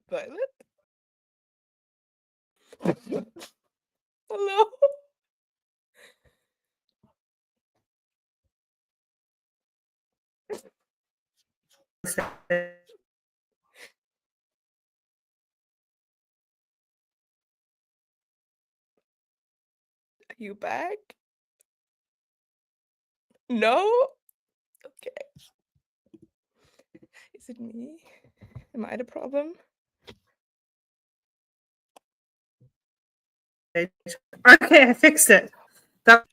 Violet? Hello? Are you back? No? Okay. Is it me? Am I the problem? Okay, I fixed it. Oh,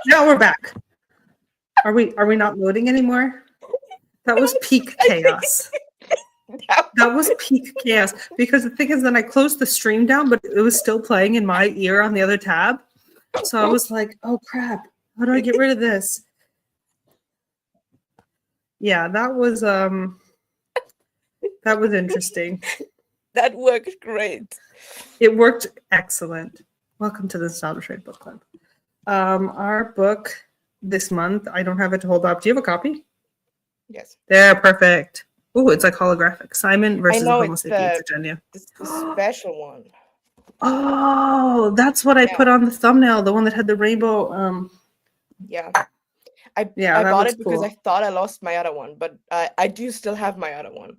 now we're back. Are we not loading anymore? That was peak chaos. That was peak chaos. Because the thing is, then I closed the stream down, but it was still playing in my ear on the other tab. So I was like, oh crap, how do I get rid of this? Yeah, that was interesting. That worked great. It worked excellent. Welcome to the Nostalgia Trade Book Club. Our book this month, I don't have it to hold up. Do you have a copy? Yes. There, perfect. Oh, it's like holographic. Simon versus the Homo sapiens agenda. The special one. Oh, that's what I put on the thumbnail. The one that had the rainbow. Yeah. I bought it because cool. I thought I lost my other one, but I do still have my other one.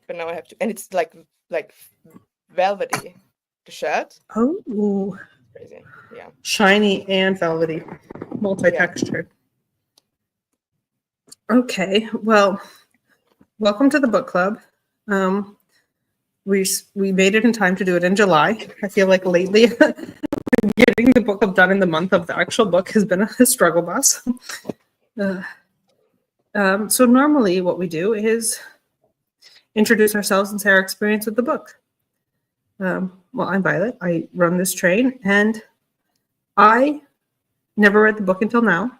But now I have to, and it's like velvety. The shirt. Oh, crazy. Yeah. Shiny and velvety, multi-textured. Yeah. Okay, well, welcome to the book club. We made it in time to do it in July. I feel like lately getting the book club done in the month of the actual book has been a struggle bus. So normally what we do is introduce ourselves and say our experience with the book. Well, I'm Violet. I run this train, and I never read the book until now.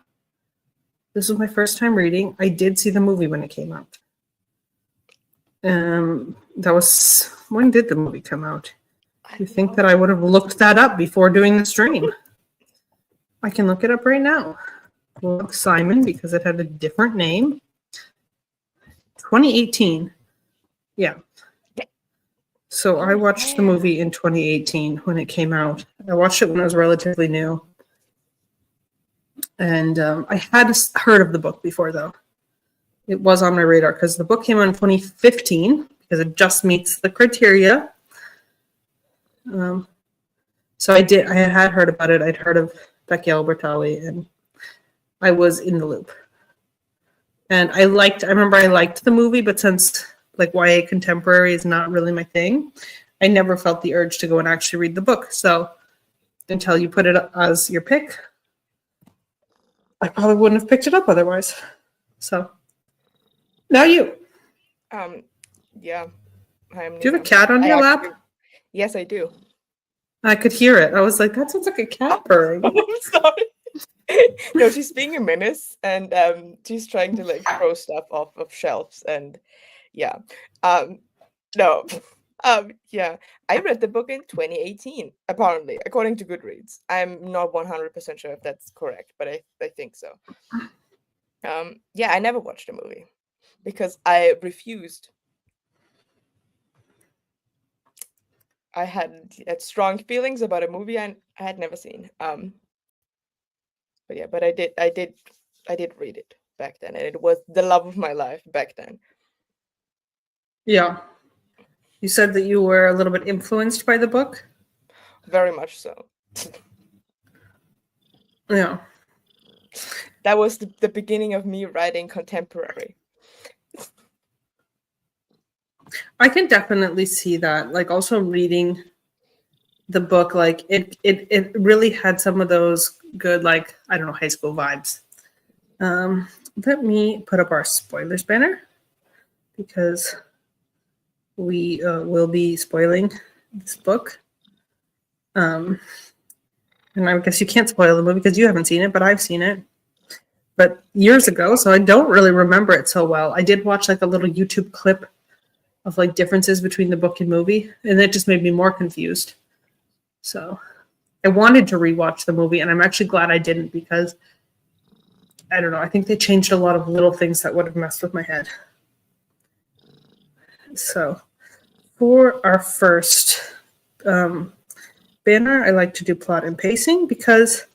This was my first time reading. I did see the movie when it came out. That was, when did the movie come out? You think that I would have looked that up before doing the stream? I can look it up right now. Well, Simon, because it had a different name. 2018. Yeah. So I watched the movie in 2018 when it came out. I watched it when I was relatively new. And I had heard of the book before, though. It was on my radar because the book came out in 2015 because it just meets the criteria. So I had heard about it. I'd heard of Becky Albertalli, and I was in the loop. And I remember I liked the movie, but since like YA contemporary is not really my thing, I never felt the urge to go and actually read the book. So until you put it as your pick, I probably wouldn't have picked it up otherwise. So now you. Yeah. Do you have a cat on your lap? Yes, I do. I could hear it. I was like, that sounds like a cat purring. I'm sorry. No, she's being a menace, and she's trying to like throw stuff off of shelves, and yeah. No. Yeah. I read the book in 2018, apparently, according to Goodreads. I'm not 100% sure if that's correct, but I think so. Yeah, I never watched the movie because I refused. I had strong feelings about a movie I had never seen. But yeah, but I did read it back then, and it was the love of my life back then. Yeah. You said that you were a little bit influenced by the book? Very much so. Yeah. That was the beginning of me writing contemporary. I can definitely see that. Like also reading the book, like it really had some of those good, like, I don't know, high school vibes. Let me put up our spoilers banner because we will be spoiling this book. And I guess you can't spoil the movie because you haven't seen it, but I've seen it. But years ago, so I don't really remember it so well. I did watch like a little YouTube clip of like differences between the book and movie, and it just made me more confused. So I wanted to rewatch the movie, and I'm actually glad I didn't because I don't know. I think they changed a lot of little things that would have messed with my head. So For our first banner, I like to do plot and pacing because,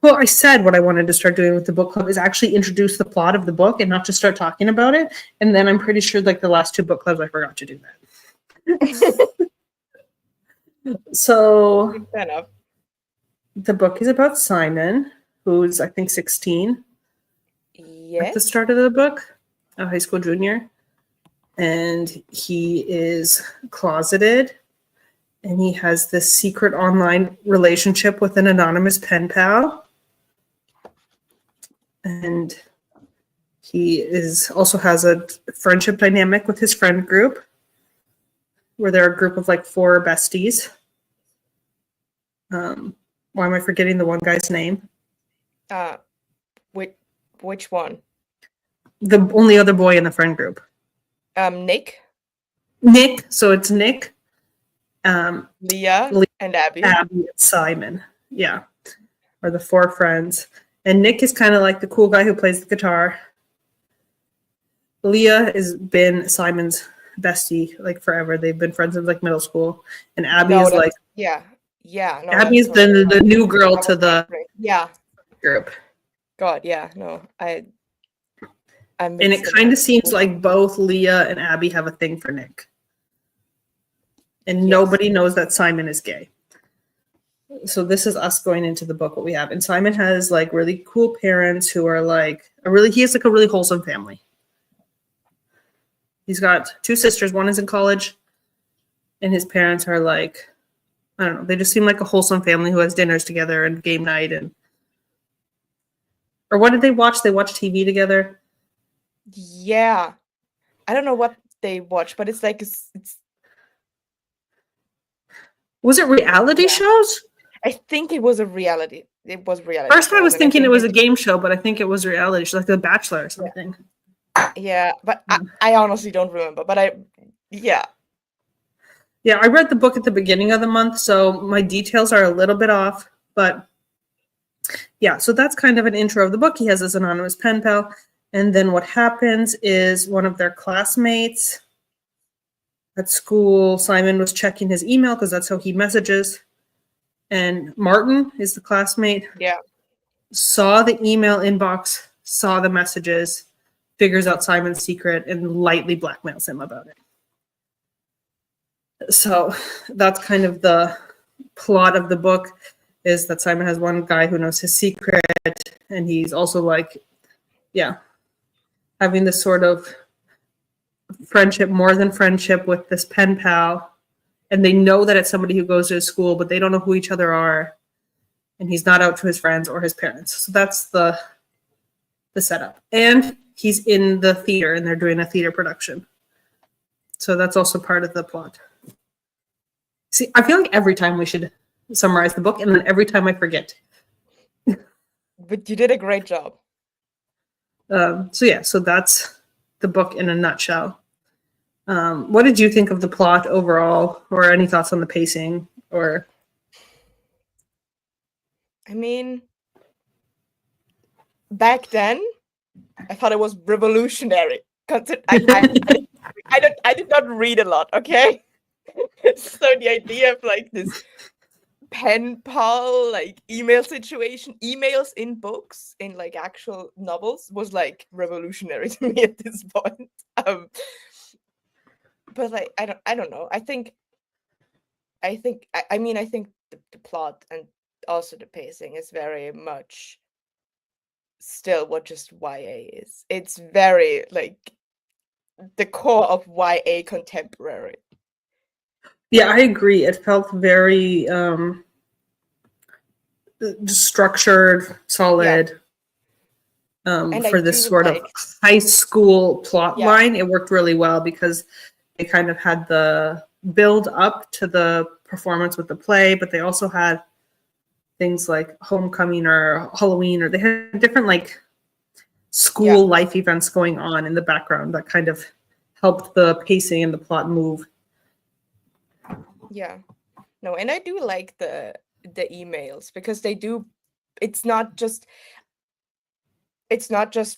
well, I said what I wanted to start doing with the book club is actually introduce the plot of the book and not just start talking about it. And then I'm pretty sure like the last two book clubs, I forgot to do that. So Fair enough. the book is about Simon, who's I think 16 at the Yes. start of the book, a high school junior. And he is closeted and he has this secret online relationship with an anonymous pen pal. And he also has a friendship dynamic with his friend group, where they're a group of like 4 besties. Why am I forgetting the one guy's name? Which one? The only other boy in the friend group. Nick. Nick. So it's Nick, Leah and Abby. Abby, and Simon. Yeah, are the 4 friends. And Nick is kind of like the cool guy who plays the guitar. Leah has been Simon's bestie like forever. They've been friends since like middle school. And Abby is like yeah. No, Abby is the new girl to the group. God, yeah, no, and it kind of seems like both Leah and Abby have a thing for Nick. And nobody knows that Simon is gay. So this is us going into the book, what we have. And Simon has like really cool parents who are like he has like a really wholesome family. He's got 2 sisters. One is in college. And his parents are like, I don't know. They just seem like a wholesome family who has dinners together and game night. Or what did they watch? They watch TV together. Yeah. I don't know what they watch, but it's like it's Was it reality shows? I think it was reality. First I was thinking it was a game show, but I think it was reality show, like The Bachelor or something. Yeah, but I honestly don't remember. But I read the book at the beginning of the month, so my details are a little bit off. But yeah, so that's kind of an intro of the book. He has this anonymous pen pal. And then what happens is one of their classmates at school, Simon was checking his email because that's how he messages. And Martin is the classmate. Yeah. Saw the email inbox, saw the messages, figures out Simon's secret, and lightly blackmails him about it. So that's kind of the plot of the book, is that Simon has one guy who knows his secret, and he's also like, having this sort of friendship, more than friendship, with this pen pal. And they know that it's somebody who goes to his school, but they don't know who each other are. And he's not out to his friends or his parents. So that's the setup. And he's in the theater, and they're doing a theater production. So that's also part of the plot. See, I feel like every time we should summarize the book, and then every time I forget. But you did a great job. So that's the book in a nutshell. What did you think of the plot overall, or any thoughts on the pacing? Or, I mean, back then, I thought it was revolutionary. I did not read a lot, okay? So the idea of like this pen pal, like email situation, emails in books, in like actual novels, was like revolutionary to me at this point. But like I don't know. I think the plot and also the pacing is very much still what just YA is. It's very like the core of YA contemporary. Yeah, I agree. It felt very structured, solid. And for this sort of high school plot line, it worked really well because they kind of had the build up to the performance with the play, but they also had things like homecoming or Halloween, or they had different like school life events going on in the background that kind of helped the pacing and the plot move. Yeah. No, and I do like the emails because they do, it's not just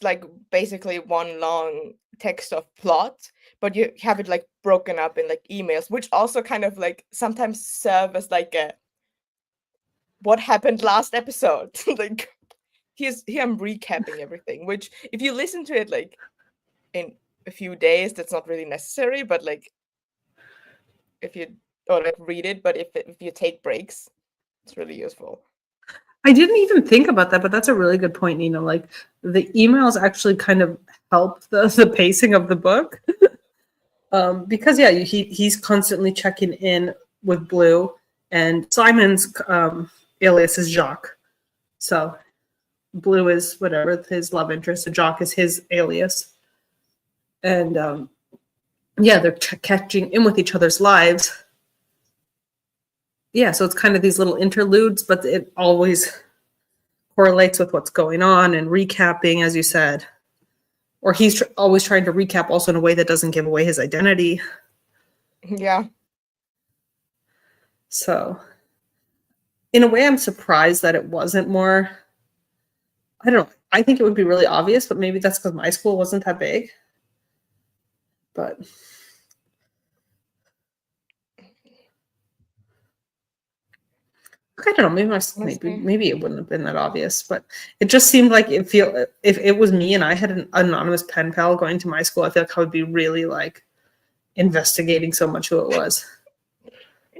like basically one long text of plot, but you have it like broken up in like emails, which also kind of like sometimes serve as like a what happened last episode. Like here I'm recapping everything, which if you listen to it like in a few days, that's not really necessary, but like if you or like read it, but if you take breaks, it's really useful. I didn't even think about that, but that's a really good point, Nina. Like the emails actually kind of help the pacing of the book. Because yeah, he's constantly checking in with Blue, and Simon's alias is Jacques. So Blue is whatever his love interest, and Jacques is his alias. And yeah, they're catching in with each other's lives. Yeah, so it's kind of these little interludes, but it always correlates with what's going on and recapping, as you said. Or he's always trying to recap also in a way that doesn't give away his identity. Yeah. So in a way, I'm surprised that it wasn't more, I don't know. I think it would be really obvious, but maybe that's because my school wasn't that big. But I don't know. Maybe it wouldn't have been that obvious, but it just seemed like if it was me and I had an anonymous pen pal going to my school, I feel like I would be really like investigating so much who it was.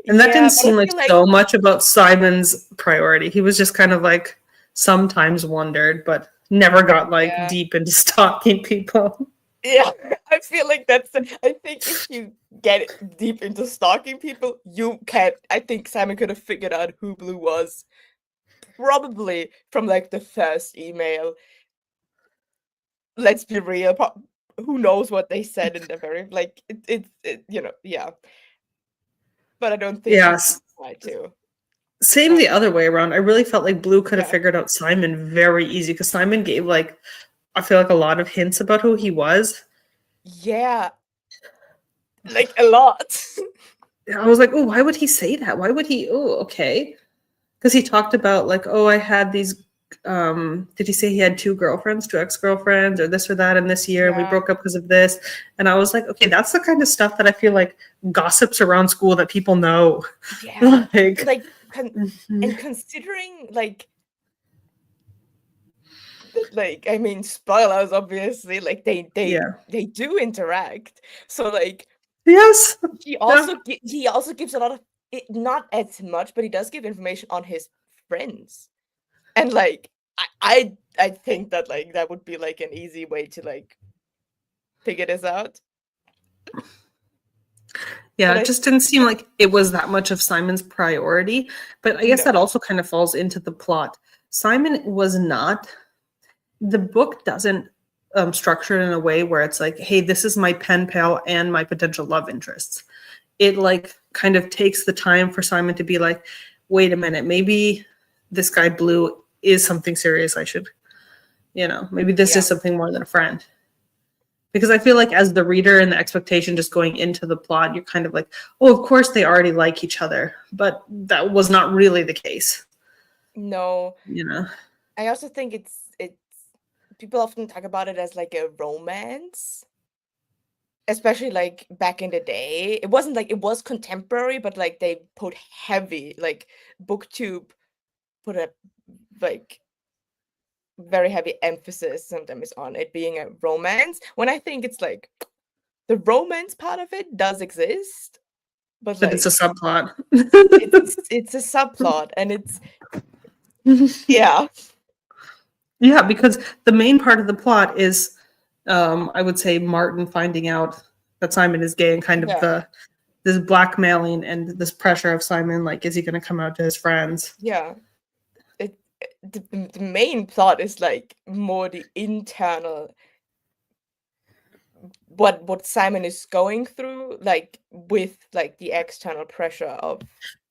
And that didn't seem like so much about Simon's priority. He was just kind of like sometimes wondered, but never got like deep into stalking people. Yeah, I feel like I think if you get deep into stalking people, you can. I think Simon could have figured out who Blue was probably from like the first email. Let's be real. Who knows what they said in the very like it yeah. But I don't think he tried to. Same the other way around. I really felt like Blue could have figured out Simon very easy because Simon gave like I feel like a lot of hints about who he was. Yeah. Like a lot. I was like, oh, why would he say that? Why would he? Oh, okay. Because he talked about like, oh, I had these. Did he say he had two ex-girlfriends, or this or that in this year, and we broke up because of this? And I was like, okay, that's the kind of stuff that I feel like gossips around school that people know. Yeah. And considering like I mean spoilers obviously like they do interact, so like yes he also gives a lot of it, not as much, but he does give information on his friends, and like I think that like that would be like an easy way to like figure this out. Yeah, it just didn't seem like it was that much of Simon's priority, but I guess that also kind of falls into the plot. Simon was not, the book doesn't structure it in a way where it's like, hey, this is my pen pal and my potential love interests. It like kind of takes the time for Simon to be like, wait a minute, maybe this guy Blue is something serious. I should, maybe this is something more than a friend. Because I feel like as the reader and the expectation just going into the plot, you're kind of like, oh, of course they already like each other. But that was not really the case. No. I also think it's people often talk about it as like a romance. Especially like back in the day. It wasn't like it was contemporary, but like they put heavy, like BookTube put a like very heavy emphasis sometimes on it being a romance, when I think it's like the romance part of it does exist, but like it's a subplot. it's a subplot, and it's yeah because the main part of the plot is I would say Martin finding out that Simon is gay and kind of this blackmailing and this pressure of Simon, like, is he going to come out to his friends? The main plot is like more the internal what Simon is going through, like with like the external pressure of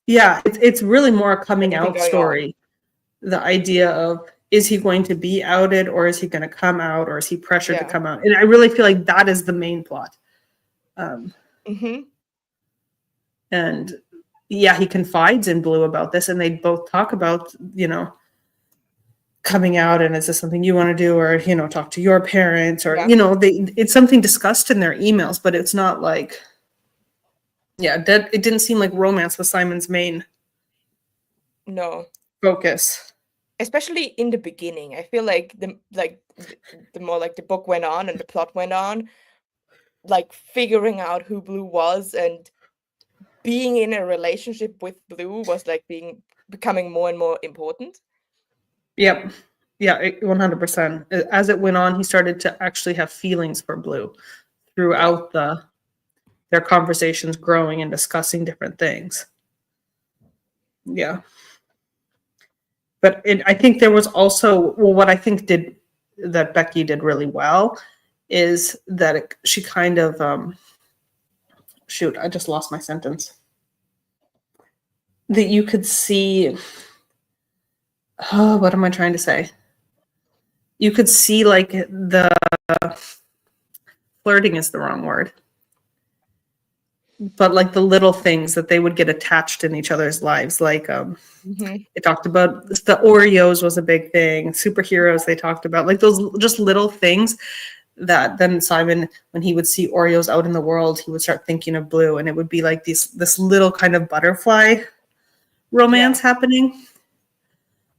it's really more a coming out story. The idea of, is he going to be outed, or is he going to come out, or is he pressured to come out? And I really feel like that is the main plot. And he confides in Blue about this, and they both talk about, coming out, and is this something you want to do, or talk to your parents, or Yeah. it's something discussed in their emails, but it's not like, yeah, it didn't seem like romance was Simon's main No. focus. Especially in the beginning. I feel like the more like the book went on and the plot went on, like figuring out who Blue was and being in a relationship with Blue was like becoming more and more important. Yep. Yeah, 100%. As it went on, he started to actually have feelings for Blue throughout their conversations, growing and discussing different things. Yeah. But I think there was also, well, what I think that Becky did really well is that she kind of, shoot, I just lost my sentence. That you could see, oh, what am I trying to say? You could see like the flirting is the wrong word, but like the little things that they would get attached in each other's lives. Like they talked about the Oreos was a big thing, superheroes they talked about, like those just little things that then Simon, when he would see Oreos out in the world, he would start thinking of Blue, and it would be like this little kind of butterfly romance happening,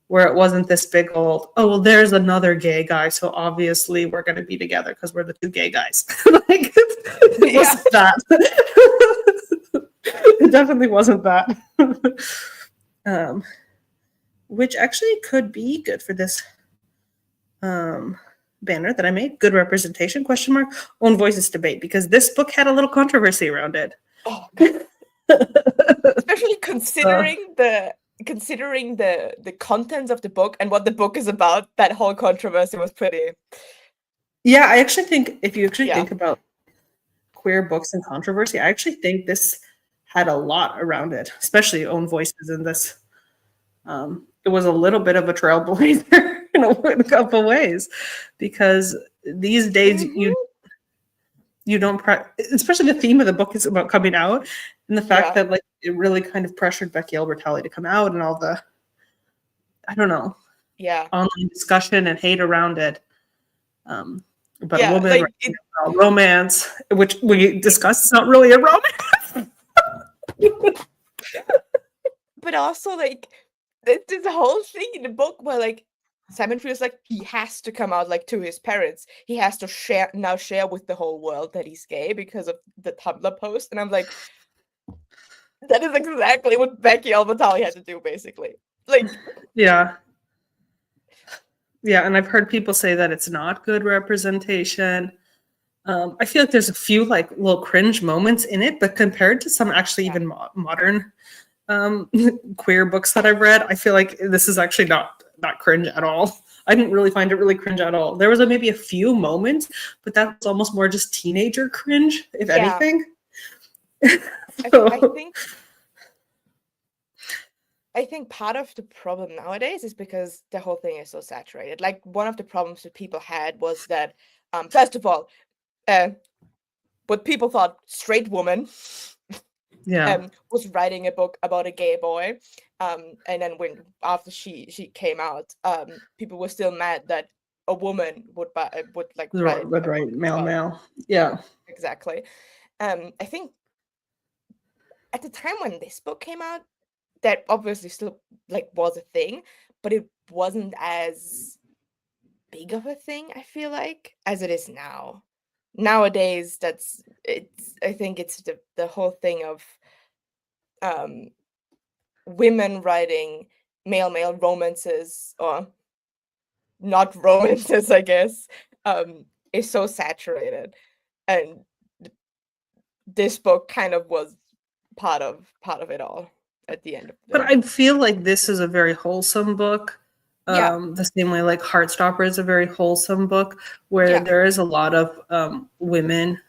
where it wasn't this big old, oh, well, there's another gay guy, so obviously we're going to be together because we're the two gay guys. Like, it wasn't that. It definitely wasn't that. Which actually could be good for this banner that I made. Good representation, ? Own voices debate, because this book had a little controversy around it. Oh, God. Especially considering the contents of the book and what the book is about. That whole controversy was pretty. Yeah, I actually think if you actually think about queer books and controversy, I actually think this had a lot around it, especially own voices in this. It was a little bit of a trailblazer in a couple ways, because these days you don't especially the theme of the book is about coming out, and the fact that like it really kind of pressured Becky Albertalli to come out, and all the, I don't know, online discussion and hate around it. But a woman, like, romance, which we discussed, is not really a romance. But also, like, there's a whole thing in the book where, like, Simon feels like he has to come out, like, to his parents. He has to share with the whole world that he's gay because of the Tumblr post. And I'm like, that is exactly what Becky Albertalli had to do, basically. Like, yeah, and I've heard people say that it's not good representation. I feel like there's a few like little cringe moments in it, but compared to some actually even modern queer books that I've read, I feel like this is actually not cringe at all. I didn't really find it really cringe at all. There was maybe a few moments, but that was almost more just teenager cringe, if anything. I think part of the problem nowadays is because the whole thing is so saturated. Like, one of the problems that people had was that, first of all, what people thought straight woman was writing a book about a gay boy, and then after she came out, people were still mad that a woman would write male. Exactly. I think at the time when this book came out, that obviously still like was a thing, but it wasn't as big of a thing, I feel like, as it is now. Nowadays, I think it's the whole thing of women writing male romances, or not romances, I guess, is so saturated, and this book kind of was part of it all at the end of But I feel like this is a very wholesome book. The same way like Heartstopper is a very wholesome book, where there is a lot of women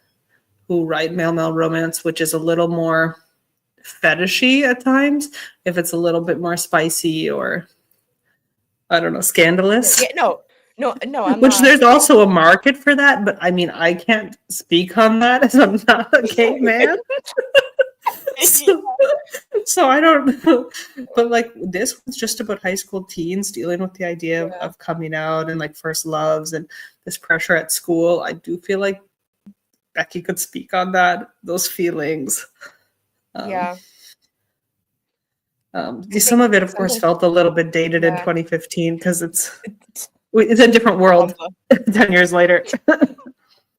who write male romance, which is a little more fetishy at times, if it's a little bit more spicy or, I don't know, scandalous. No, I'm which not. There's also a market for that, but I mean, I can't speak on that as I'm not a gay man. So, so I don't know. But like this was just about high school teens dealing with the idea Yeah. of coming out and like first loves and this pressure at school. I do feel like Becky could speak on that, those feelings. Um, Yeah. I some think of it, of course, sometimes, felt a little bit dated in yeah, 2015 because it's it's a different world Tumblr. 10 years later.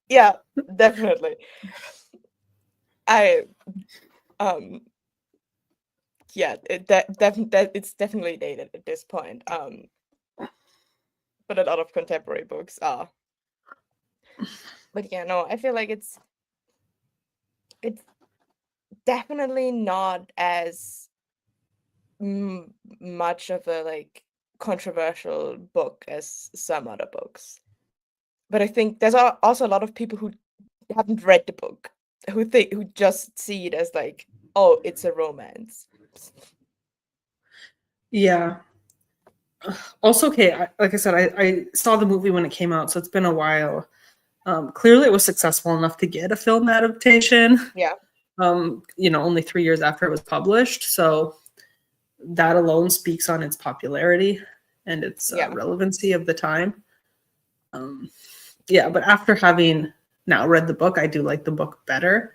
Yeah, definitely. I um yeah, that it's definitely dated at this point. But a lot of contemporary books are. But yeah, no, I feel like it's definitely not as much of a like controversial book as some other books. But I think there's also a lot of people who haven't read the book who just see it as like, oh, it's a romance. Yeah. Also, okay, like I said, I saw the movie when it came out, so it's been a while. Clearly, it was successful enough to get a film adaptation. Yeah, Only 3 years after it was published. So that alone speaks on its popularity and its yeah, relevancy of the time. Yeah, but after having now read the book, I do like the book better.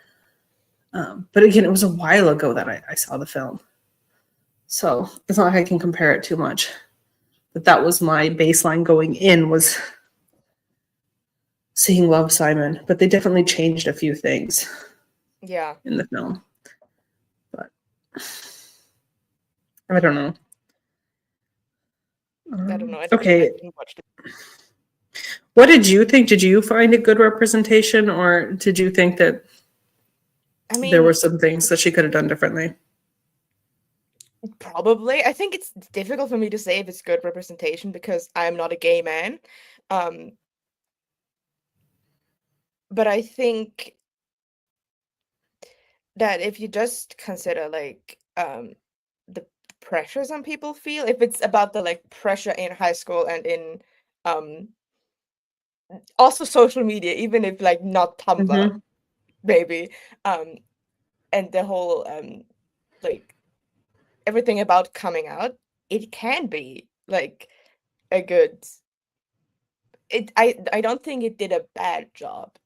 But again, it was a while ago that I saw the film. So it's not like I can compare it too much. But that was my baseline going in, was seeing Love, Simon. But they definitely changed a few things yeah. in the film. But I don't know. I don't know. I Okay. didn't watch it. What did you think? Did you find a good representation, or did you think that I there were mean, some things that she could have done differently? probably. I think it's difficult for me to say if it's good representation because I'm not a gay man. Um, but I think that if you just consider like the pressure some people feel, if it's about the like pressure in high school and in um also social media, even if like not Tumblr, Mm-hmm. maybe, um, and the whole like everything about coming out, it can be like a good. I don't think it did a bad job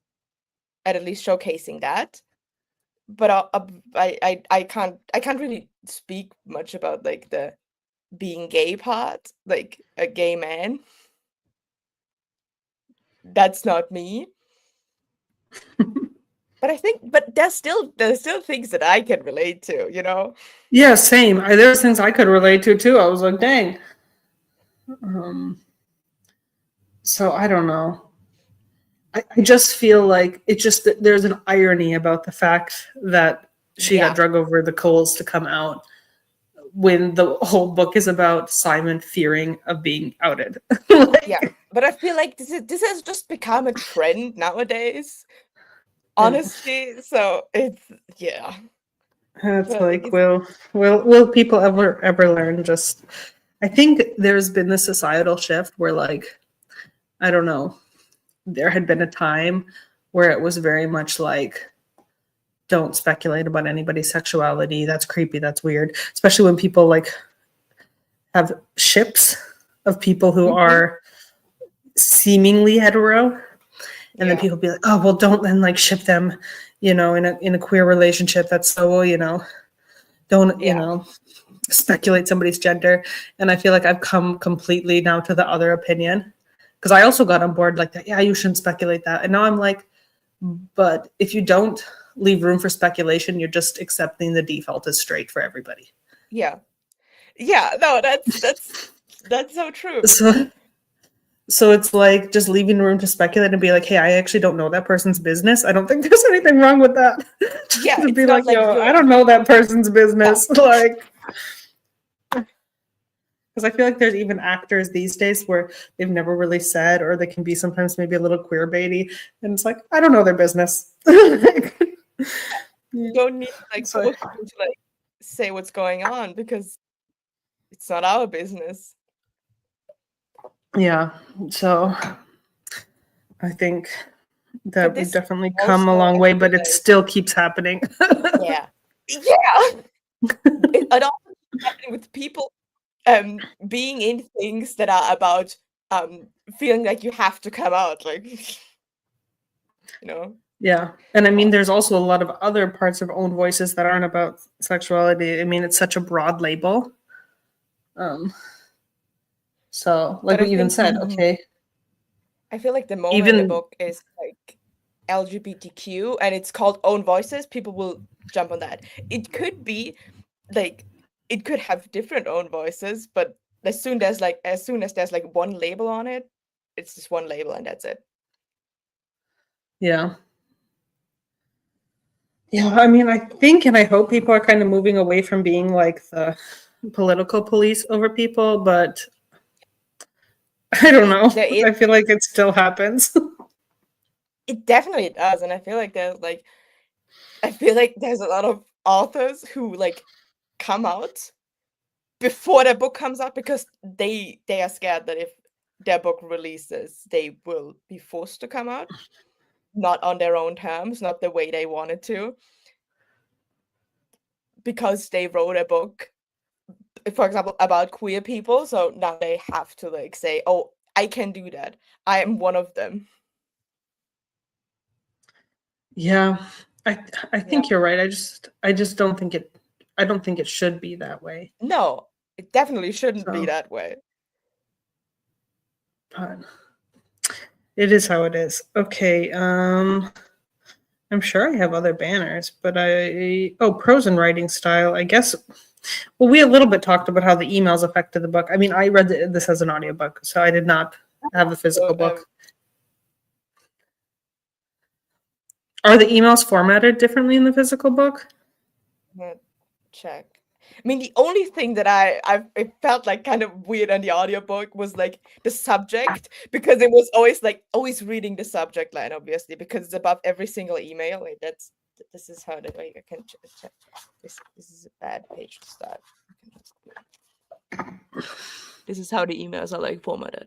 at least showcasing that. But I can't really speak much about like the being gay part, like a gay man. That's not me. But I think, but there's still things that I can relate to, you know? Yeah, same. There's things I could relate to too. I was like, dang. So I don't know. I just feel like there's an irony about the fact that she got Yeah, drug over the coals to come out when the whole book is about Simon fearing of being outed. yeah. Like, But I feel like this has just become a trend nowadays, yeah. honestly. So it's yeah. It's But like like, will people ever learn? Just, I think there's been this societal shift where, like, I don't know, there had been a time where it was very much like, don't speculate about anybody's sexuality. That's creepy. That's weird. Especially when people like have ships of people who mhm, are seemingly hetero, and then yeah, people be like, oh well, don't then like ship them, in a queer relationship. That's so, don't, yeah, speculate somebody's gender. And I feel like I've come completely now to the other opinion, because I also got on board like that. Yeah, you shouldn't speculate that. And now I'm like, but if you don't leave room for speculation, you're just accepting the default as straight for everybody. yeah, yeah. No, that's so true. So so it's like just leaving room to speculate and be like, hey, I actually don't know that person's business. I don't think there's anything wrong with that. Yeah, To it's be not like, like yo, you're I don't know that person's yeah, business. Like, because I feel like there's even actors these days where they've never really said, or they can be sometimes maybe a little queer baity, and it's like, I don't know their business. Like, you yeah. don't need to like So force people to like say what's going on because it's not our business. yeah, so I think But that we've this definitely come a also, long I way, feel but it like, still keeps happening. yeah, Yeah. It also happening with people being in things that are about feeling like you have to come out, like you know. Yeah. And I mean, Um, there's also a lot of other parts of own voices that aren't about sexuality. I mean, it's such a broad label. Um, so, like but we even said, okay, I feel like the moment a even, book is like LGBTQ and it's called Own Voices, people will jump on that. It could be like it could have different own voices, but as soon as there's like one label on it, it's just one label and that's it. yeah. Yeah. I mean, I think and I hope people are kind of moving away from being like the political police over people, but I don't know. There is I feel like it still happens. it definitely does, and I feel like there's a lot of authors who like come out before their book comes out because they are scared that if their book releases, they will be forced to come out, not on their own terms, not the way they wanted to, because they wrote a book, for example, about queer people. So now they have to like say, "Oh, I can do that. I am one of them." Yeah. I Yeah. think you're right. I just don't think it should be that way. No, it definitely shouldn't be So, that way. but it is how it is. Okay. I'm sure I have other banners, but prose and writing style. I guess. Well, we a little bit talked about how the emails affected the book. I mean, I read this as an audiobook, so I did not have the physical So book. Are the emails formatted differently in the physical book? yeah, check. I mean, the only thing that I felt like kind of weird on the audiobook was like the subject, because it was always reading the subject line, obviously, because it's above every single email. Like this is how the way I can check. This is a bad page to start. This is how the emails are like formatted.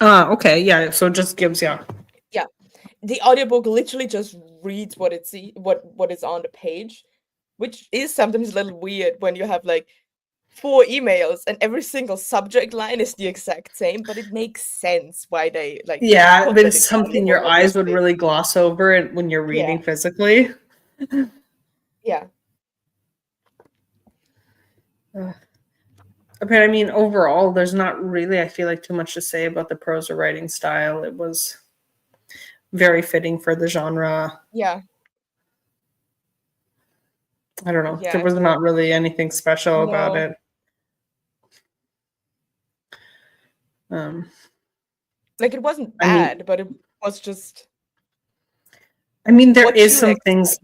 Okay, yeah. So it just gives, yeah. Yeah, the audiobook literally just reads what is on the page, which is sometimes a little weird when you have like 4 emails and every single subject line is the exact same, but it makes sense why they like Yeah, put but that in it's the something audiobook, your eyes would obviously. really gloss over it when you're Yeah, reading physically. yeah, But I mean, overall, there's not really, I feel like, too much to say about the prose or writing style. It was very fitting for the genre. yeah, I don't know. yeah. There I was feel like not really anything special about no, it. Um, like it wasn't I mean, bad, but it was just I mean, there what is you'd some expect. things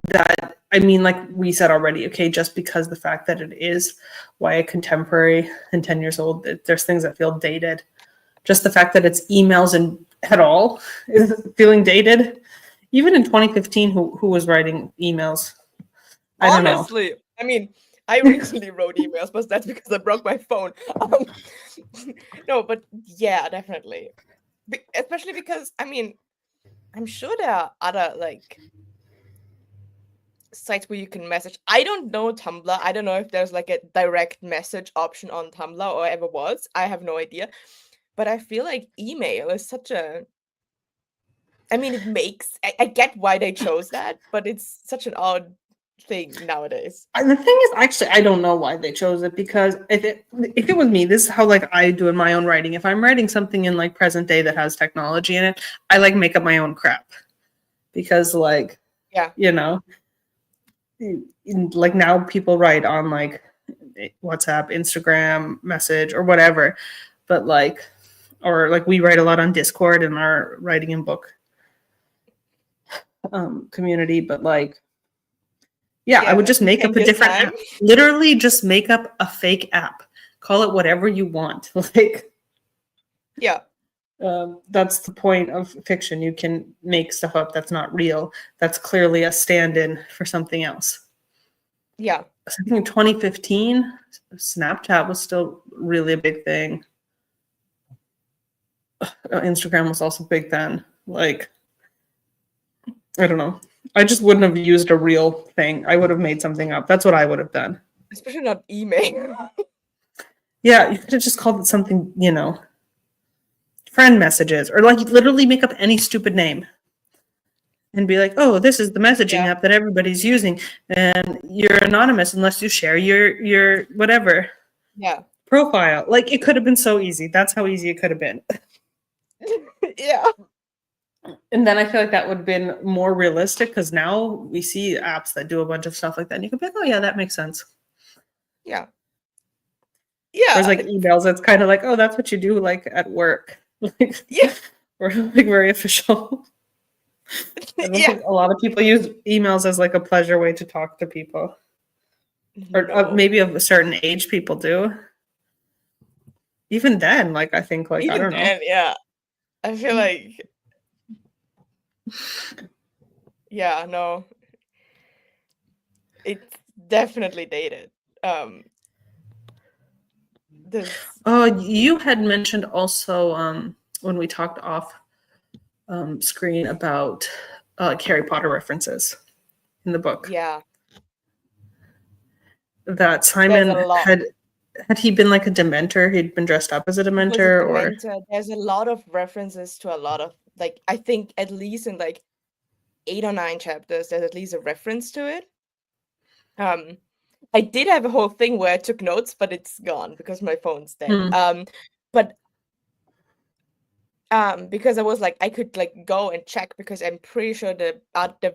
that I mean, like we said already. Okay, just because the fact that it is YA contemporary and 10 years old, there's things that feel dated. Just the fact that it's emails and at all is feeling dated. Even in 2015, who was writing emails? I don't know. Honestly, I mean, I recently wrote emails, but that's because I broke my phone. Um, no, but yeah, definitely. Especially because I mean, I'm sure there are other like sites where you can message. I don't know Tumblr. I don't know if there's like a direct message option on Tumblr or ever was. I have no idea. But I feel like email is such a I mean, I get why they chose that, but it's such an odd thing nowadays. The thing is, actually, I don't know why they chose it because if it was me, this is how like I do in my own writing. If I'm writing something in like present day that has technology in it, I like make up my own crap because like Yeah. you know, like now people write on like WhatsApp, Instagram, message, or whatever, but like or like we write a lot on Discord in our writing and book community, but like yeah, I would Yeah, just make up a plenty of different time. app. Literally just make up a fake app. Call it whatever you want. Like Yeah. that's the point of fiction. You can make stuff up that's not real. That's clearly a stand-in for something else. Yeah. So I think in 2015, Snapchat was still really a big thing. Instagram was also big then. Like, I don't know. I just wouldn't have used a real thing. I would have made something up. That's what I would have done. Especially not email. Yeah, you could have just called it something, friend messages, or like literally make up any stupid name and be like, "Oh, this is the messaging Yeah, app that everybody's using, and you're anonymous unless you share your whatever yeah, profile." Like it could have been so easy. That's how easy it could have been. yeah, And then I feel like that would have been more realistic because now we see apps that do a bunch of stuff like that, and you can be like, "Oh yeah, that makes sense." yeah, Whereas yeah, like emails, it's kind of like, "Oh, that's what you do like at work," like yeah, we're like very official. I don't yeah. think a lot of people use emails as like a pleasure way to talk to people, or No. maybe of a certain age, people do. Even then, like I think, like I Even don't know. then, yeah. I feel like, yeah, no, it's definitely dated. Um, this, Oh, you had mentioned also when we talked off screen about Harry Potter references in the book. yeah, That there's a Simon lot. had he been like a Dementor? He'd been dressed up as a He was a Dementor, or dementor. There's a lot of references to a lot of, like, I think at least in like 8 or 9 chapters, there's at least a reference to it. Um, I did have a whole thing where I took notes, but it's gone because my phone's dead. Hmm. But because I was like, I could like go and check because I'm pretty sure the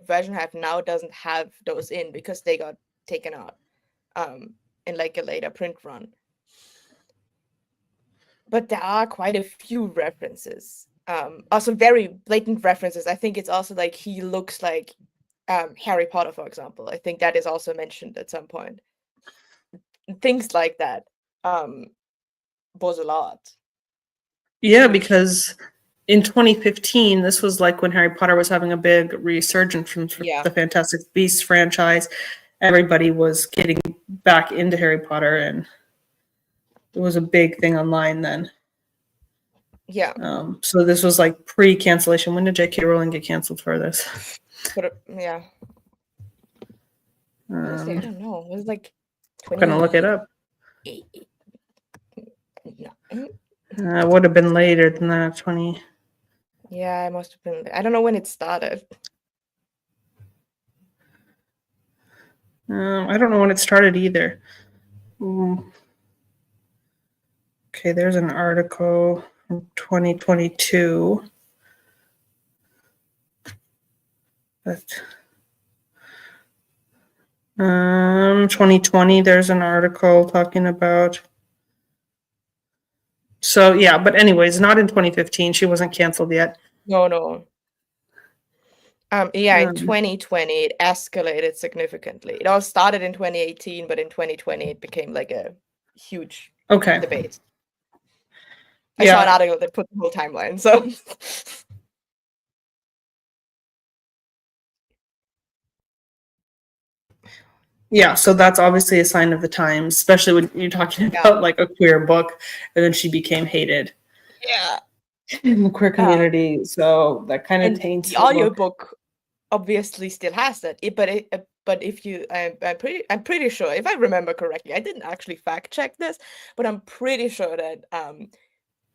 version I have now doesn't have those in because they got taken out in like a later print run. But there are quite a few references. Also very blatant references. I think it's also like he looks like Harry Potter, for example. I think that is also mentioned at some point. Things like that was a lot. Yeah, Which, because in 2015, this was like when Harry Potter was having a big resurgence from yeah, the Fantastic Beasts franchise. Everybody was getting back into Harry Potter, and it was a big thing online then. yeah. So this was like pre-cancellation. When did J.K. Rowling get canceled for this? But yeah, honestly, I Um, don't know. It was like Gonna look it 28. up. No. It would have been later than that. 20. Yeah, it must have been. I don't know when it started. I don't know when it started either. Okay, there's an article from 2022. But 2020, there's an article talking about. So yeah, but anyways, not in 2015. She wasn't canceled yet. No, no. Yeah, in Um, 2020 it escalated significantly. It all started in 2018, but in 2020 it became like a huge okay. debate. I saw an Yeah. article that put the whole timeline, so Yeah, so that's obviously a sign of the times, especially when you're talking yeah. about like a queer book, and then she became hated Yeah. in the queer Um, community. So that kind of and taints the the book. audiobook obviously still has that. But if you, I'm pretty sure, if I remember correctly, I didn't actually fact check this, but I'm pretty sure that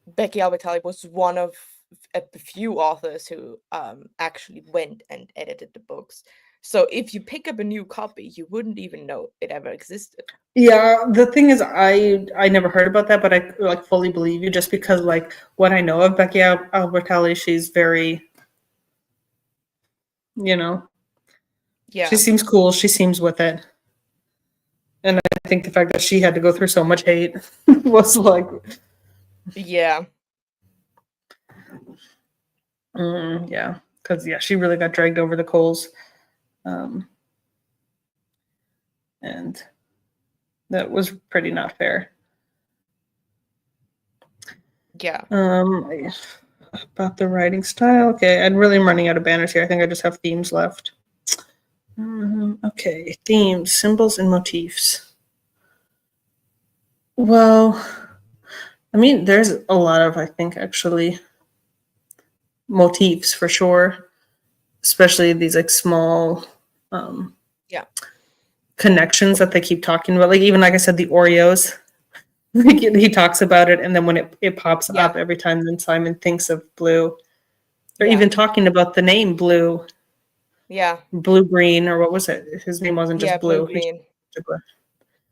Becky Albertalli was one of a few authors who actually went and edited the books. So if you pick up a new copy, you wouldn't even know it ever existed. Yeah, the thing is, I never heard about that, but I like fully believe you just because like what I know of Becky Albertalli, she's very, you know, she Yeah, seems cool. She seems with it, and I think the fact that she had to go through so much hate was like, yeah, yeah, because yeah, she really got dragged over the coals, and that was pretty not fair. yeah, About the writing style. Okay, I really am running out of banners here. I think I just have themes left. Okay, themes, symbols, and motifs. Well, I mean, there's a lot of, I think, actually, motifs for sure. especially these like small Yeah. connections that they keep talking about. Like even like I said, the Oreos. Like he talks about it, and then when it pops Yeah. up every time, then Simon thinks of Blue, or Yeah. even talking about the name Blue, Yeah. Blue Green, or what was it? His name wasn't Yeah. just Blue Blue. green.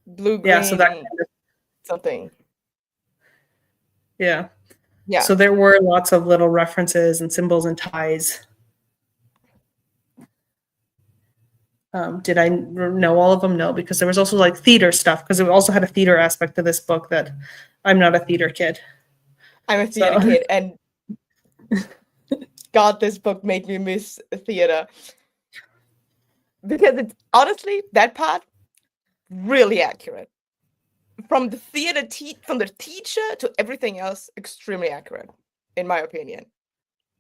Blue Yeah, so that green kind of, something. yeah. Yeah. So there were lots of little references and symbols and ties. Did I know all of them? No, because there was also like theater stuff, because it also had a theater aspect to this book that I'm not a theater kid. I'm a theater So kid, and God, this book made me miss theater because it's honestly that part really accurate. From the from the teacher to everything else, extremely accurate, in my opinion.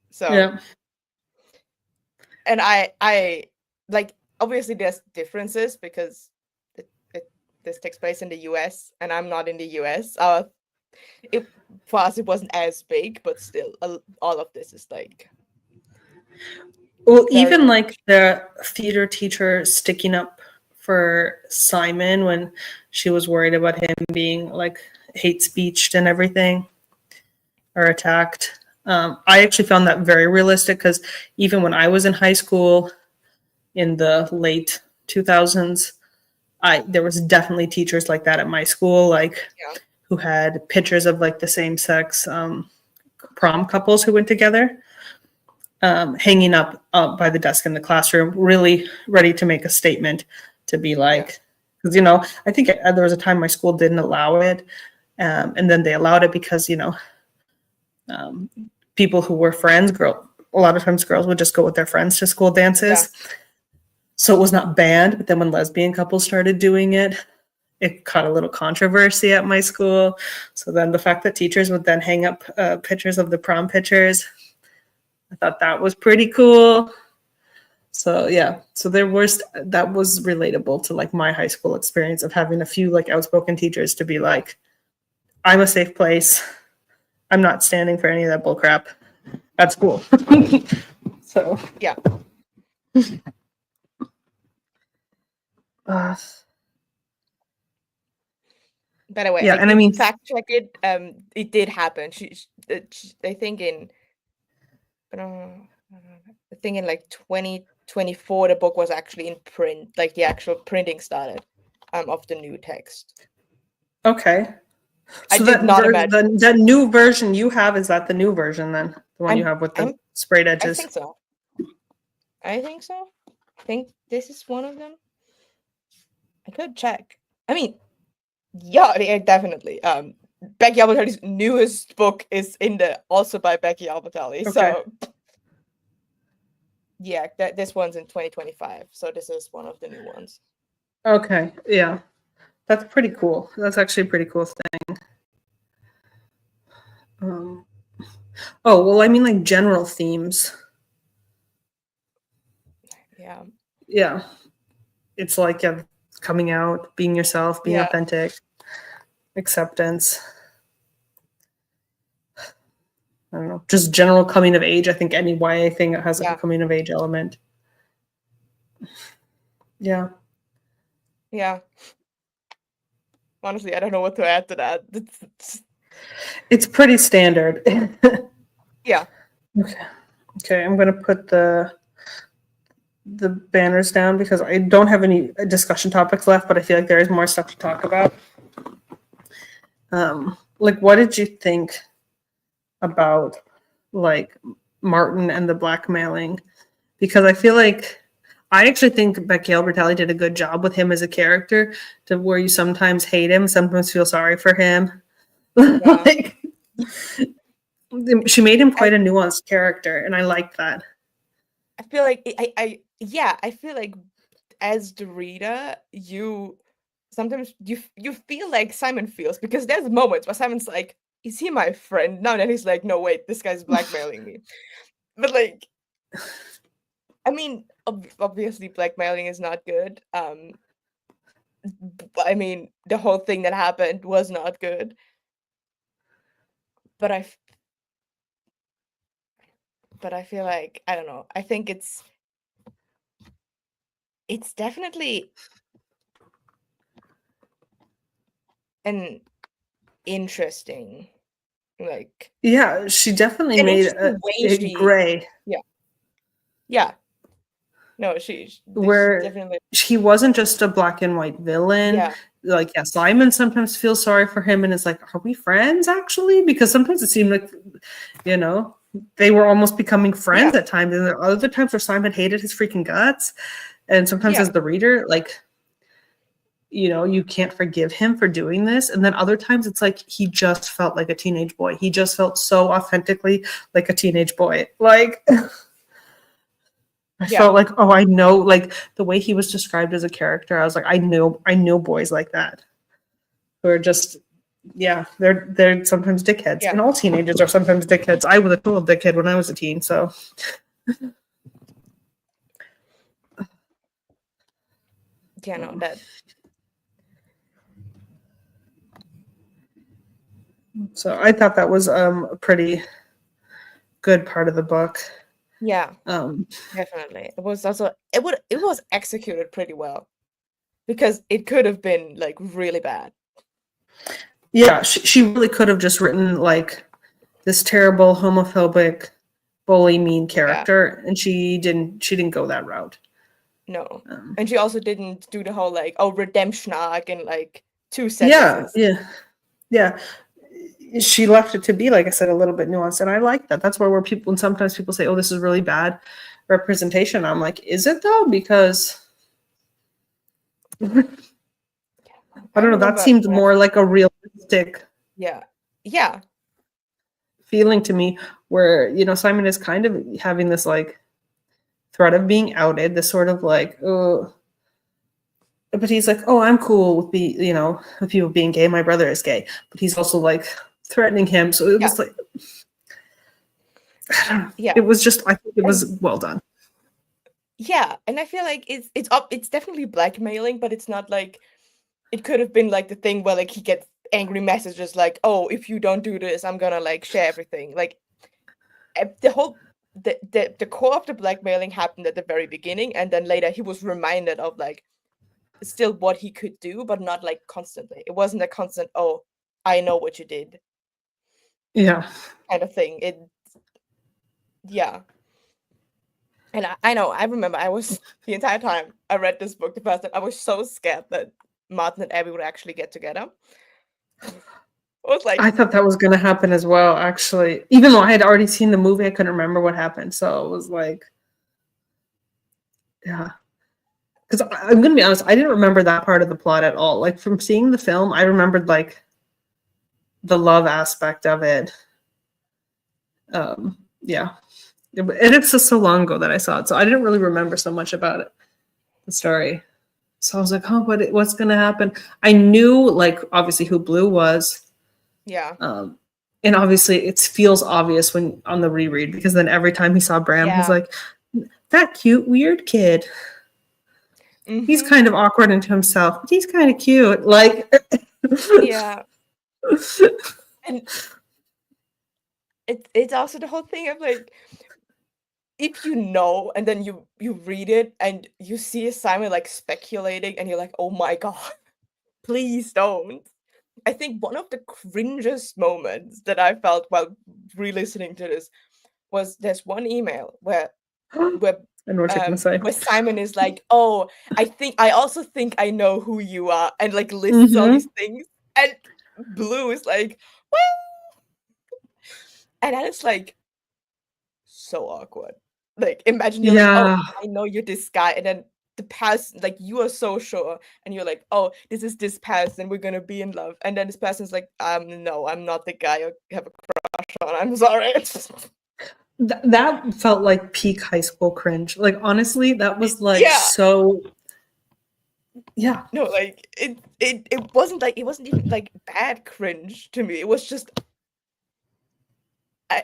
So, yeah. and I like obviously there's differences because this takes place in the US and I'm not in the US. It for us it wasn't as big, but still, all of this is like Well, very even like much. the theater teacher sticking up for Simon when she was worried about him being like hate speeched and everything or attacked. I actually found that very realistic because even when I was in high school in the late 2000s, there was definitely teachers like that at my school, like Yeah, who had pictures of like the same sex prom couples who went together, hanging up by the desk in the classroom, really ready to make a statement to be yeah, like, because I think there was a time my school didn't allow it, and then they allowed it because um, people who were friends, a lot of times girls would just go with their friends to school yeah, dances, so it was not banned. But then when lesbian couples started doing it, it caught a little controversy at my school. So then the fact that teachers would then hang up pictures of the prom pictures, I thought that was pretty cool. So yeah, so that was relatable to like my high school experience of having a few like outspoken teachers to be like, I'm a safe place. I'm not standing for any of that bull crap at school. So yeah. uh, By the way, yeah, I and I did mean, fact check it. It did happen. I think in I think in like 2024, the book was actually in print. Like the actual printing started, of the new text. okay. I So did not imagine. that new version you have, is that the new version then? The one you I'm have with the I'm sprayed I edges? think so. I think so. I think this is one of them. I could check. I mean, yeah, definitely. Becky Albertalli's newest book is in the also by Becky Albertalli. Okay. So yeah, this one's in 2025. So this is one of the new ones. Okay. Yeah. That's pretty cool. That's actually a pretty cool thing. Um, oh, well, I mean, like general themes. Yeah. Yeah. It's like coming out, being yourself, being Yeah. authentic, acceptance. I don't know. Just general coming of age. I think any YA thing has like a Yeah. coming of age element. Yeah. Yeah. Honestly, I don't know what to add to that. It's pretty standard. Yeah. Okay. Okay. I'm going to put the banners down because I don't have any discussion topics left, but I feel like there is more stuff to talk about. Like, what did you think about like Martin and the blackmailing? Because I feel like I actually think Becky Albertalli did a good job with him as a character, to where you sometimes hate him, sometimes feel sorry for him. Yeah. Like, she made him I quite a nuanced character, and I liked that. I feel like I feel like as the reader, you sometimes you feel like Simon feels, because there's moments where Simon's like, is he my friend? No, then he's like, no, wait, this guy's blackmailing me. But like, I mean, obviously blackmailing is not good. I mean, the whole thing that happened was not good. But I feel like, I don't know. I think it's it's definitely an interesting, like, Yeah, she definitely an made interesting way it she, gray, yeah, yeah. No, she where definitely, he wasn't just a black and white villain. yeah, Like, yeah, Simon sometimes feels sorry for him and is like, are we friends actually? Because sometimes it seemed like, you know, they were almost becoming yeah, friends at times. And there are other times where Simon hated his freaking guts. And sometimes yeah, as the reader, like, you know, you can't forgive him for doing this. And then other times it's like he just felt like a teenage boy. He just felt so authentically like a teenage boy. Like I yeah, felt like, oh, I know, like the way he was described as a character, I was like, I know boys like that who are just, yeah, they're sometimes dickheads, yeah, and all teenagers are sometimes dickheads. I was a total dickhead when I was a teen, so yeah. No, that, I thought that was a pretty good part of the book. yeah, Um, definitely. It was also, it was executed pretty well because it could have been like really bad. yeah, she really could have just written like this terrible homophobic bully mean Yeah, character, and she didn't go that route. no. Um, And she also didn't do the whole like, oh, redemption arc in like two yeah, sentences. yeah, yeah. She left it to be, like I said, a little bit nuanced, and I like that. That's where people, and sometimes people say, "Oh, this is really bad representation." I'm like, is it though? Because I I don't know. That remember seemed when I, more like a realistic yeah, yeah, feeling to me, where you know Simon is kind of having this like threat of being outed, this sort of like, oh, but he's like, oh, I'm cool with with people being gay. My brother is gay, but he's also like threatening him. So it yeah, was like, I don't know. yeah. It was just, I think it And was well done. yeah, and I feel like it's up, it's definitely blackmailing, but it's not like, it could have been like the thing where like he gets angry messages like, "Oh, if you don't do this, I'm gonna like share everything." Like the whole the core of the blackmailing happened at the very beginning, and then later he was reminded of like still what he could do, but not like constantly. It wasn't a constant, "Oh, I know what you did," Yeah. kind of thing. It, yeah. And I know, I remember I was the entire time I read this book the first time, I was so scared that Martin and Abby would actually get together. I was I like, thought that was going to happen as well, actually. Even though I had already seen the movie, I couldn't remember what happened. So it was like, yeah. Because I'm going to be honest, I didn't remember that part of the plot at all. Like from seeing the film, I remembered like the love aspect of it. Yeah. And it's just so long ago that I saw it. So I didn't really remember so much about it, the story. So I was like, oh, what's going to happen? I knew, like, obviously who Blue was. yeah, Um, and obviously it feels obvious when on the reread because then every time he saw Bram, he's yeah. like, that cute, weird kid. He's Mhm. kind of awkward into himself, but he's kind of cute. Like, Yeah. And it's also the whole thing of like, if you know and then you read it and you see Simon like speculating and you're like, "Oh my God, please don't." I think one of the cringiest moments that I felt while re-listening to this was there's one email where I know what you're going to say. where Simon is like, "Oh, I also think I know who you are," and like lists all Mm-hmm. these things. And Blue is like, "Well," and then it's like so awkward. Like, imagine you're like, "Oh, Yeah. I know you're this guy," and then the person, like, you are so sure, and you're like, "Oh, this is this person, we're gonna be in love," and then this person's like, no, I'm not the guy you have a crush on. I'm sorry." That felt like peak high school cringe. Like, honestly, that was like Yeah. so, yeah. No, like it wasn't like, it wasn't even like bad cringe to me. It was just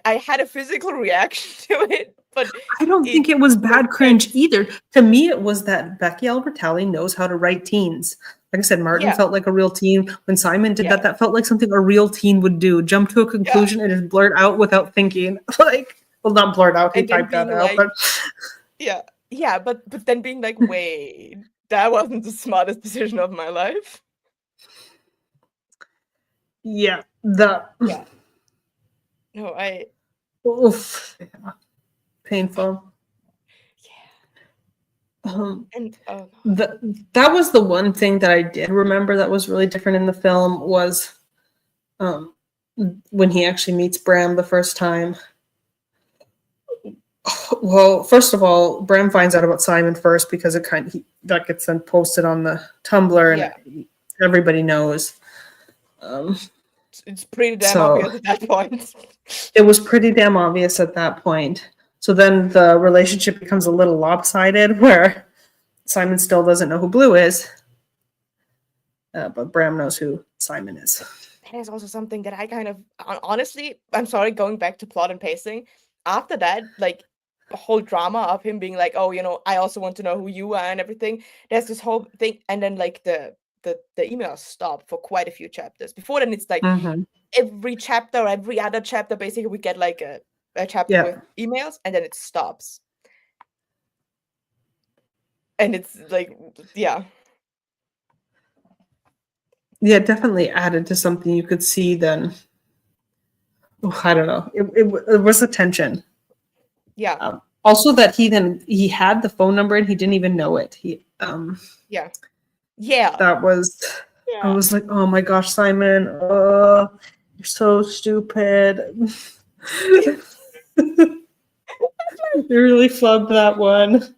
I had a physical reaction to it, but I don't it think it was was bad kind of, cringe either. To me, it was that Becky Albertalli knows how to write teens. Like I said, Martin yeah, felt like a real teen. When Simon did that, yeah, that felt like something a real teen would do. Jump to a yeah, conclusion and just blurt out without thinking. Like, well, not blurt out, he and then typed that being out, like, but yeah. yeah, but then being like, wait, that wasn't the smartest decision of my life. Yeah, the Yeah. No, oof, yeah, painful. yeah. Um, And oh god. that was the one thing that I did remember that was really different in the film was um, when he actually meets Bram the first time. Well, first of all, Bram finds out about Simon first because that gets then posted on the Tumblr Yeah. and everybody knows. Um, It's pretty damn so obvious at that point. it was pretty damn obvious at that point. So then the relationship becomes a little lopsided where Simon still doesn't know who Blue is, but Bram knows who Simon is. That is also something that I kind of honestly, I'm sorry, going back to plot and pacing. After that, like the whole drama of him being like, oh, I also want to know who you are and everything. There's this whole thing, and then like the emails stop for quite a few chapters. Before then, it's like Mm-hmm. every chapter or every other chapter, basically, we get like a chapter Yeah. with emails, and then it stops. And it's like, yeah. Yeah, definitely added to something you could see then. Oh, I don't know. It was a tension. Yeah. Also, that he had the phone number and he didn't even know it. Yeah. Yeah. That was I Yeah. was like, oh my gosh, Simon, you're so stupid. You really flubbed that one.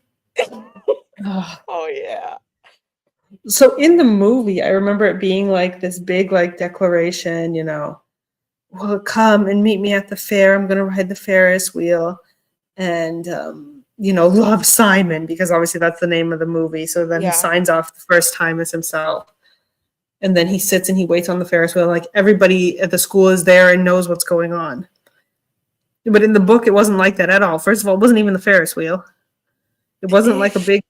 Oh yeah. So in the movie, I remember it being like this big like declaration, well, come and meet me at the fair. I'm gonna ride the Ferris wheel. And love Simon because obviously that's the name of the movie. So then he Yeah. signs off the first time as himself. And then he sits and he waits on the Ferris wheel. Like everybody at the school is there and knows what's going on. But in the book, it wasn't like that at all. First of all, it wasn't even the Ferris wheel. It wasn't like a big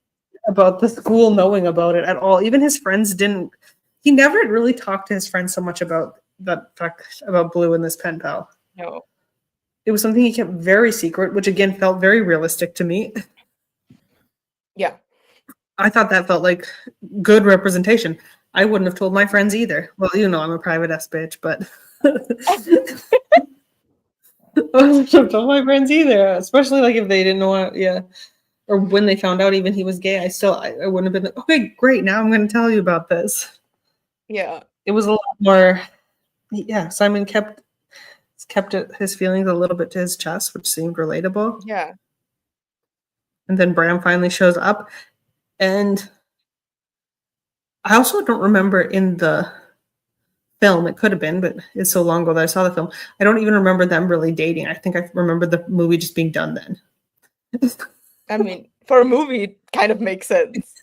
about the school knowing about it at all. Even his friends didn't. He never really talked to his friends so much about that fact about Blue and this pen pal. No. It was something he kept very secret, which again felt very realistic to me. Yeah. I thought that felt like good representation. I wouldn't have told my friends either. Well, I'm a private ass bitch, but I wouldn't have told my friends either, especially like if they didn't know, yeah, or when they found out even he was gay. I wouldn't have been like, okay, great. Now I'm going to tell you about this. Yeah. It was a lot more. Yeah, Simon kept his feelings a little bit to his chest, which seemed relatable. Yeah. And then Bram finally shows up, and I also don't remember in the film. It could have been, but it's so long ago that I saw the film. I don't even remember them really dating. I think I remember the movie just being done then. I mean, for a movie, it kind of makes sense.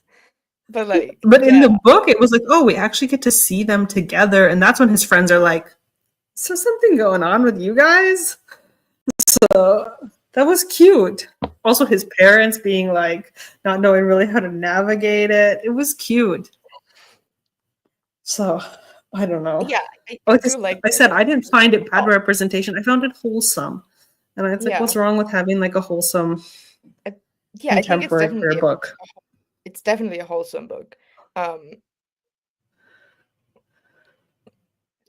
But like, But in yeah. the book, it was like, oh, we actually get to see them together. And that's when his friends are like, is there something going on with you guys? So that was cute. Also, his parents being like, not knowing really how to navigate it. It was cute. So I don't know. Yeah, I Like do like I said, I didn't find it bad oh, representation. I found it wholesome. And it's like, yeah. what's wrong with having like a wholesome Yeah, I think contemporary queer book? it's definitely a wholesome book. Um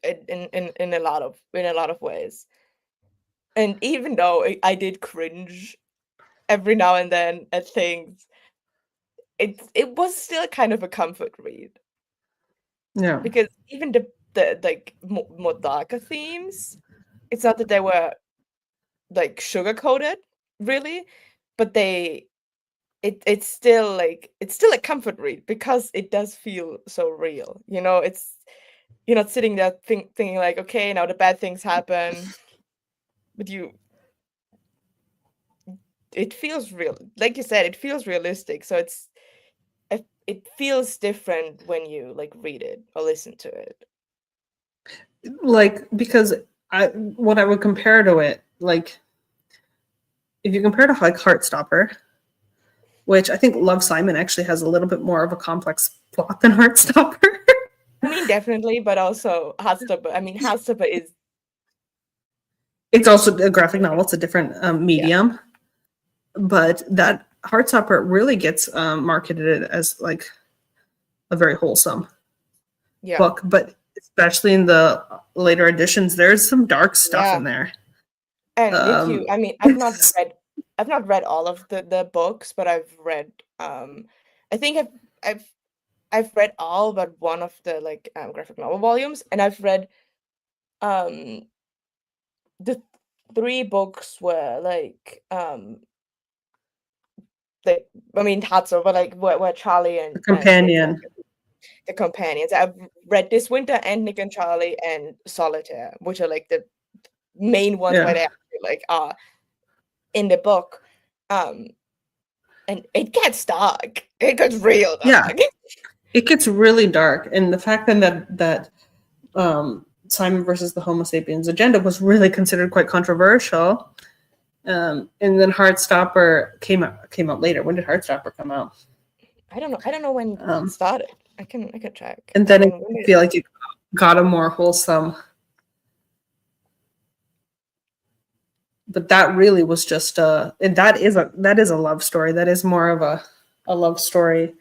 in a lot of ways. And even though I did cringe every now and then at things, it was still kind of a comfort read. Yeah. Because even the like more darker themes, it's not that they were like sugar coated, really, but it's still like it's still a comfort read because it does feel so real. It's you're not sitting there thinking like, okay, now the bad things happen, but it feels real. Like you said, it feels realistic. So it feels different when you like read it or listen to it. Like because what I would compare to it, like if you compare to like Heartstopper, which I think Love Simon actually has a little bit more of a complex plot than Heartstopper. I mean, definitely, but also Heartstopper. I mean, Heartstopper is It's also a graphic novel. It's a different medium, but that Heartstopper really gets marketed as like a very wholesome Yeah. book, but especially in the later editions, there's some dark stuff Yeah. in there. And if you, Um, I mean, I've not read all of the books, but I've read, I think I've I've read all but one of the like graphic novel volumes, and I've read um the three books were like I mean Tatsu, but like where Charlie the and Nick were companion, the companions. I've read This Winter and Nick and Charlie and Solitaire, which are like the main ones where yeah, they actually like are in the book. Um, and it gets dark. It gets real yeah, dark. it gets really dark, and the fact then that Simon versus the Homo sapiens agenda was really considered quite controversial. And then Heartstopper came out later. When did Heartstopper come out? I don't know when it Um, started. I can check. and then I When did it feel like it got a more wholesome. But that really was just that is a love story. That is more of a love story,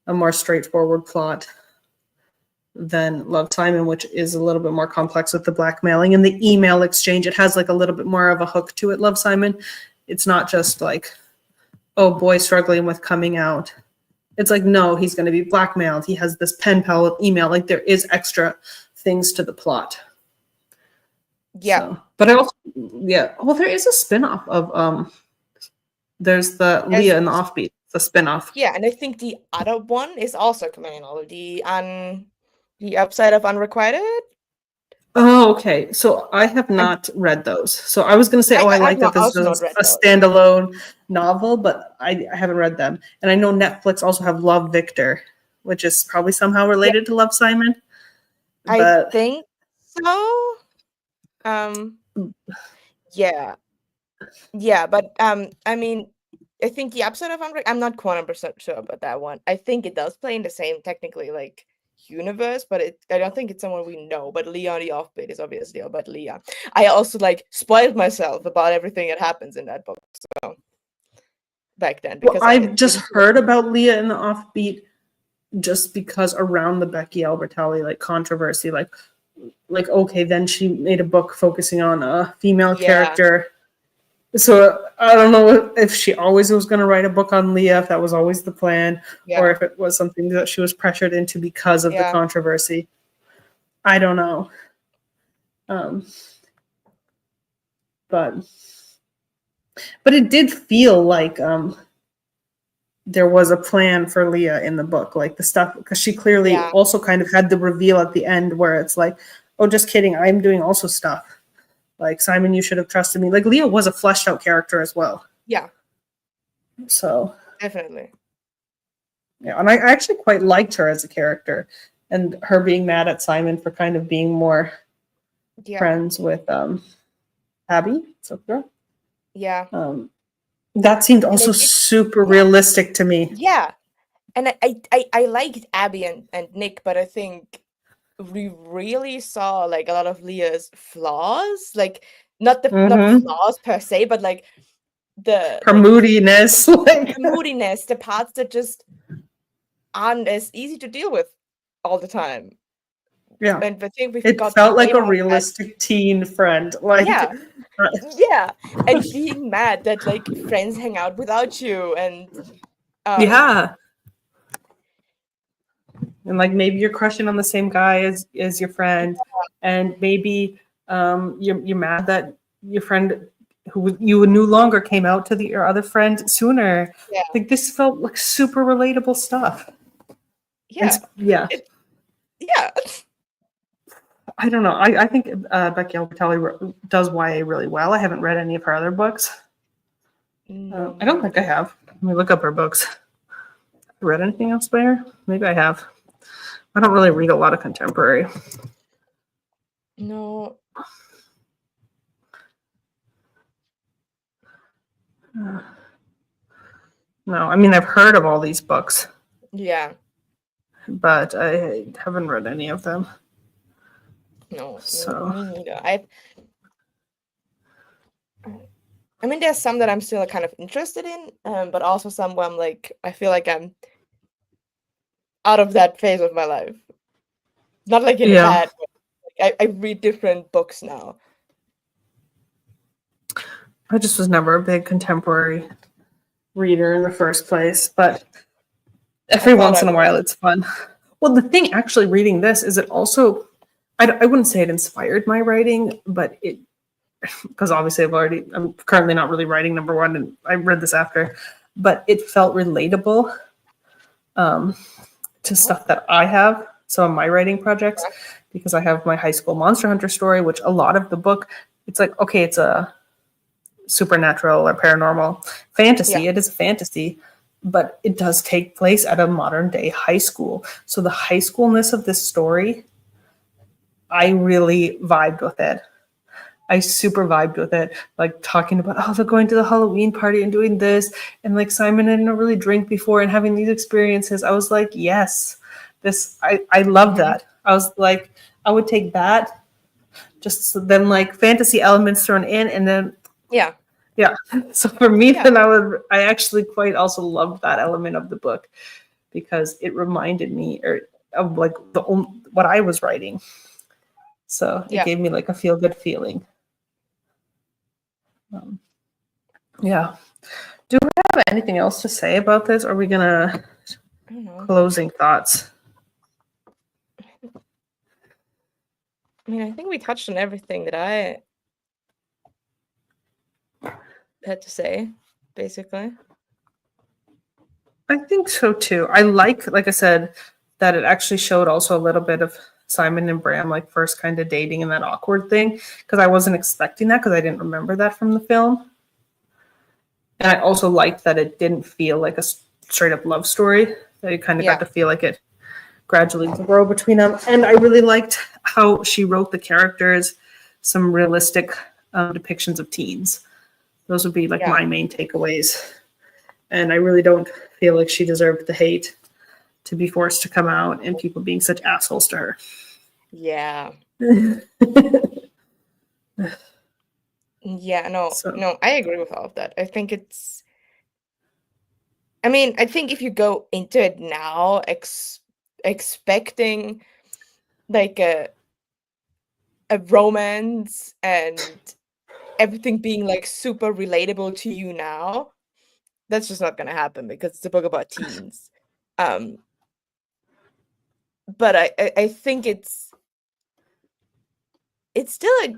a more straightforward plot than Love Simon, which is a little bit more complex with the blackmailing and the email exchange. It has like a little bit more of a hook to it. Love Simon, it's not just like, oh, boy struggling with coming out. It's like, no, he's going to be blackmailed. He has this pen pal email. Like there is extra things to the plot. Yeah. So, but I also, yeah, well, there is a spin-off of there's the There's Leah and the Offbeat, the spin-off. yeah, and I think the other one is also communal. The upside of unrequited. Oh, okay. So I have I'm not read those. So I was going to say, oh, I I've like that not this also not is read a those. standalone novel, but I haven't read them. And I know Netflix also have Love Victor, which is probably somehow Yeah, related to Love Simon. I But think so. Um, yeah, yeah, but I mean, I think the upside of I'm not 100% sure about that one. I think it does play in the same technically like universe, but I don't think it's someone we know. But Leah the Offbeat is obviously about Leah. I also like spoiled myself about everything that happens in that book so back then well, because I I've just didn't. heard about Leah and the Offbeat just because around the Becky Albertalli like controversy, like okay, then she made a book focusing on a female Yeah, character. So I don't know if she always was going to write a book on Leah, if that was always the plan, or yeah, if it was something that she was pressured into because of the yeah, controversy. I don't know. Um, but it did feel like there was a plan for Leah in the book, like the stuff, because she clearly yeah, also kind of had the reveal at the end where it's like, oh, just kidding, I'm doing also stuff. Like, Simon, you should have trusted me. Like, Leah was a fleshed out character as well. yeah, So, definitely. yeah, and I actually quite liked her as a character, and her being mad at Simon for kind of being more Yeah, friends with Abby, Sophia. yeah, That seemed and also it did. super Yeah, realistic to me. yeah, and I liked Abby and Nick, but I think we really saw like a lot of Leah's flaws, like not Mm-hmm. flaws per se, but like the Her moodiness, like, moodiness, the parts that just aren't as easy to deal with all the time. yeah, And I think we've it gotten felt way like a more of that. realistic teen friend. Like, Yeah, yeah, and being mad that like friends hang out without you, and um, yeah, and like maybe you're crushing on the same guy as your friend, and maybe you're mad that your friend who you no longer came out to your other friend sooner. yeah, Like this felt like super relatable stuff. And yeah, yeah, it, yeah, I don't know. I think Becky Albertalli does YA really well. I haven't read any of her other books. no, I me don't think I neither. have. Let me look up her books. Read anything else by her? Maybe I have. I don't really read a lot of contemporary. No, No, I mean I've heard of all these books, yeah, but I haven't read any of them. no, So me neither. I mean, there's some that I'm still kind of interested in, but also some where I'm like, I feel like I'm out of that phase of my life. Not like in a Yeah. bad way. Like, I read different books now. I just was never a big contemporary reader in the first place, but I every thought once I in a was. while it's fun. Well, the thing actually reading this is it also, I wouldn't say it inspired my writing, but it, because obviously I'm currently not really writing, number one, and I read this after, but it felt relatable um, to Oh, stuff that I have. So in my writing projects, because I have my high school monster hunter story, which a lot of the book, it's like, okay, it's a supernatural or paranormal yeah, fantasy. It is a fantasy, but it does take place at a modern day high school. So the high schoolness of this story, I really vibed with it. I super vibed with it, like talking about, oh, they're going to the Halloween party and doing this, and like Simon didn't really drink before and having these experiences. I was like, yes, I love hmm that. I was like, I would take that, just so then like fantasy elements thrown in, and then yeah, yeah. So for me, yeah, then I actually quite also loved that element of the book because it reminded me of like what I was writing. So it yeah. gave me like a feel good feeling. Um, yeah. Do we have anything else to say about this? Or are we gonna I don't know. closing thoughts? I mean, I think we touched on everything that I had to say, basically. I think so too. I like I said, that it actually showed also a little bit of Simon and Bram like first kind of dating and that awkward thing because I wasn't expecting that because I didn't remember that from the film. And I also liked that it didn't feel like a straight up love story. That you kind of got Yeah, to feel like it gradually grow between them. And I really liked how she wrote the characters, some realistic depictions of teens. Those would be like yeah, my main takeaways. And I really don't feel like she deserved the hate to be forced to come out and people being such assholes to her. yeah, yeah. No, So no, I agree with all of that. I think it's. I mean, I think if you go into it now, expecting like a romance and everything being like super relatable to you now, that's just not gonna happen because it's a book about teens. Um, but I think it's still a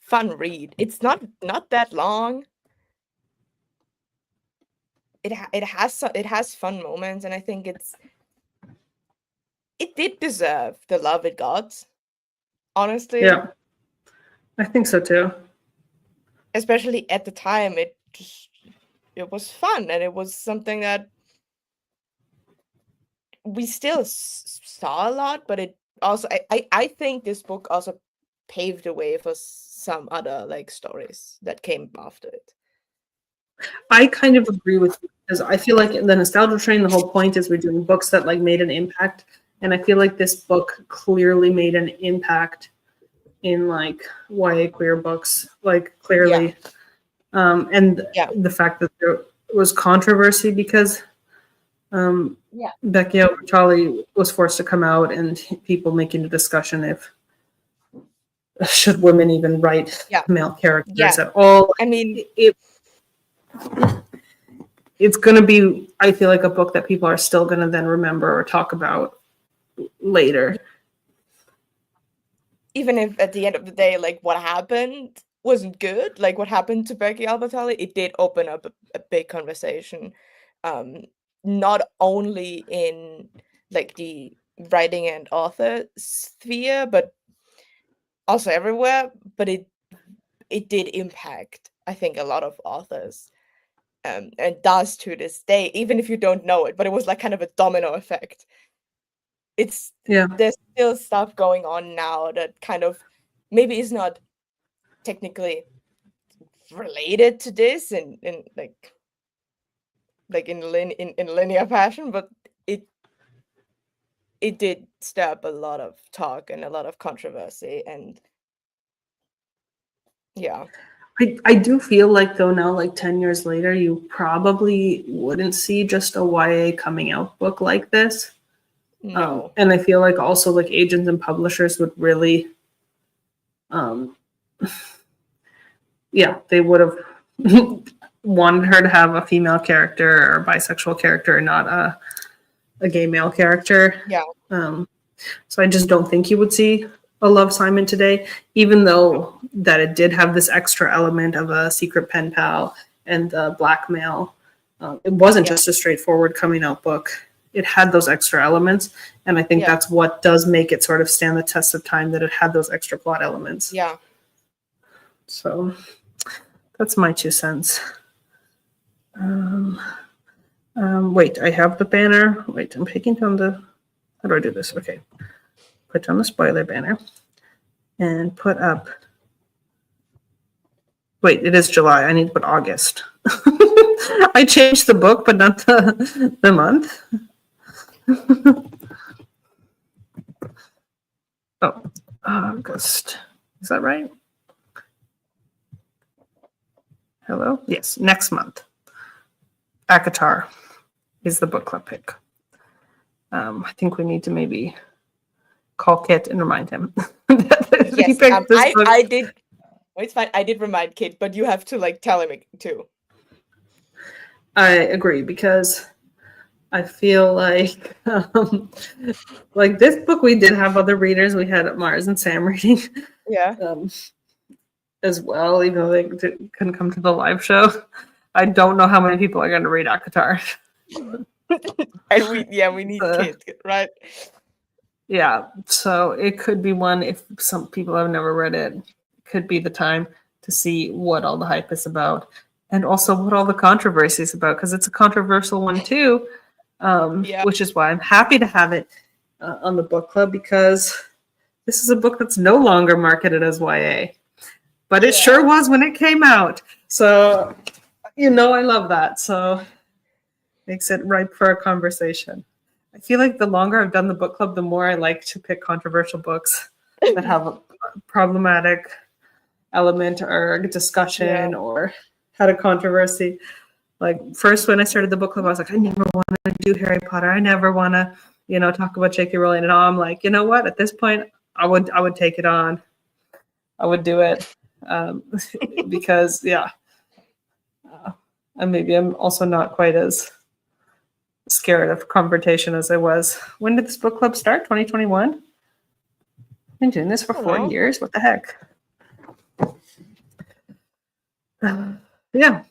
fun read. It's not that long. It has fun moments, and I think it did deserve the love it got. Honestly, yeah, I think so too. especially at the time, it was fun, and it was something that we still saw a lot. But it also, I think this book also paved the way for some other like stories that came after it. I kind of agree with you because I feel like in the nostalgia train, the whole point is we're doing books that like made an impact. And I feel like this book clearly made an impact in like YA queer books, like Yeah, clearly. And yeah, the fact that there was controversy because yeah, Becky Albertalli was forced to come out and people making a discussion if should women even write yeah, male characters yeah. at all. I mean, It, it's going to be, I feel like, a book that people are still going to then remember or talk about later. even if at the end of the day, like what happened wasn't good, like what happened to Becky Albertalli, it did open up a big conversation, um, not only in like the writing and author sphere, but also everywhere. But it did impact, I think, a lot of authors, and does to this day, even if you don't know it. But it was like kind of a domino effect. It's Yeah. there's still stuff going on now that kind of maybe is not technically related to this in like in linear fashion, but it it did stir up a lot of talk and a lot of controversy, and yeah, I do feel like though now, like 10 years later, you probably wouldn't see just a YA coming out book like this. No. And I feel like also like agents and publishers would really, um, yeah, they would have wanted her to have a female character or a bisexual character, and not a gay male character. Yeah. So I just don't think you would see a Love Simon today, even though that it did have this extra element of a secret pen pal and blackmail. It wasn't Yeah. just a straightforward coming out book. It had those extra elements, and I think Yeah. that's what does make it sort of stand the test of time, that it had those extra plot elements. Yeah. So that's my 2 cents. Wait, I have the banner. Wait, I'm taking down the. How do I do this? Okay. Put down the spoiler banner and put up. Wait, it is July. I need to put August. I changed the book, but not the month. Oh, August. Is that right? Hello? Yes, next month. Akatar is the book club pick. I think we need to maybe call Kit and remind him that he Yes. picked this book. I did. Oh, it's fine. I did remind Kit, but you have to like tell him too. I agree, because I feel like this book, we did have other readers. We had Mars and Sam reading Yeah. as well, even though they couldn't come to the live show. I don't know how many people are going to read Akatar. And we need Kit, right? Yeah, so it could be one, if some people have never read it, could be the time to see what all the hype is about, and also what all the controversy is about, because it's a controversial one too, which is why I'm happy to have it on the book club, because this is a book that's no longer marketed as YA, but it sure was when it came out. So, I love that. So makes it ripe for a conversation. I feel like the longer I've done the book club, the more I like to pick controversial books that have a problematic element or discussion or had a controversy. Like first, when I started the book club, I was like, I never want to do Harry Potter. I never want to, talk about J.K. Rowling. And now I'm like, you know what? At this point, I would take it on. I would do it because, and maybe I'm also not quite as scared of confrontation as I was. When did this book club start? 2021? I've been doing this for 4 years. What the heck?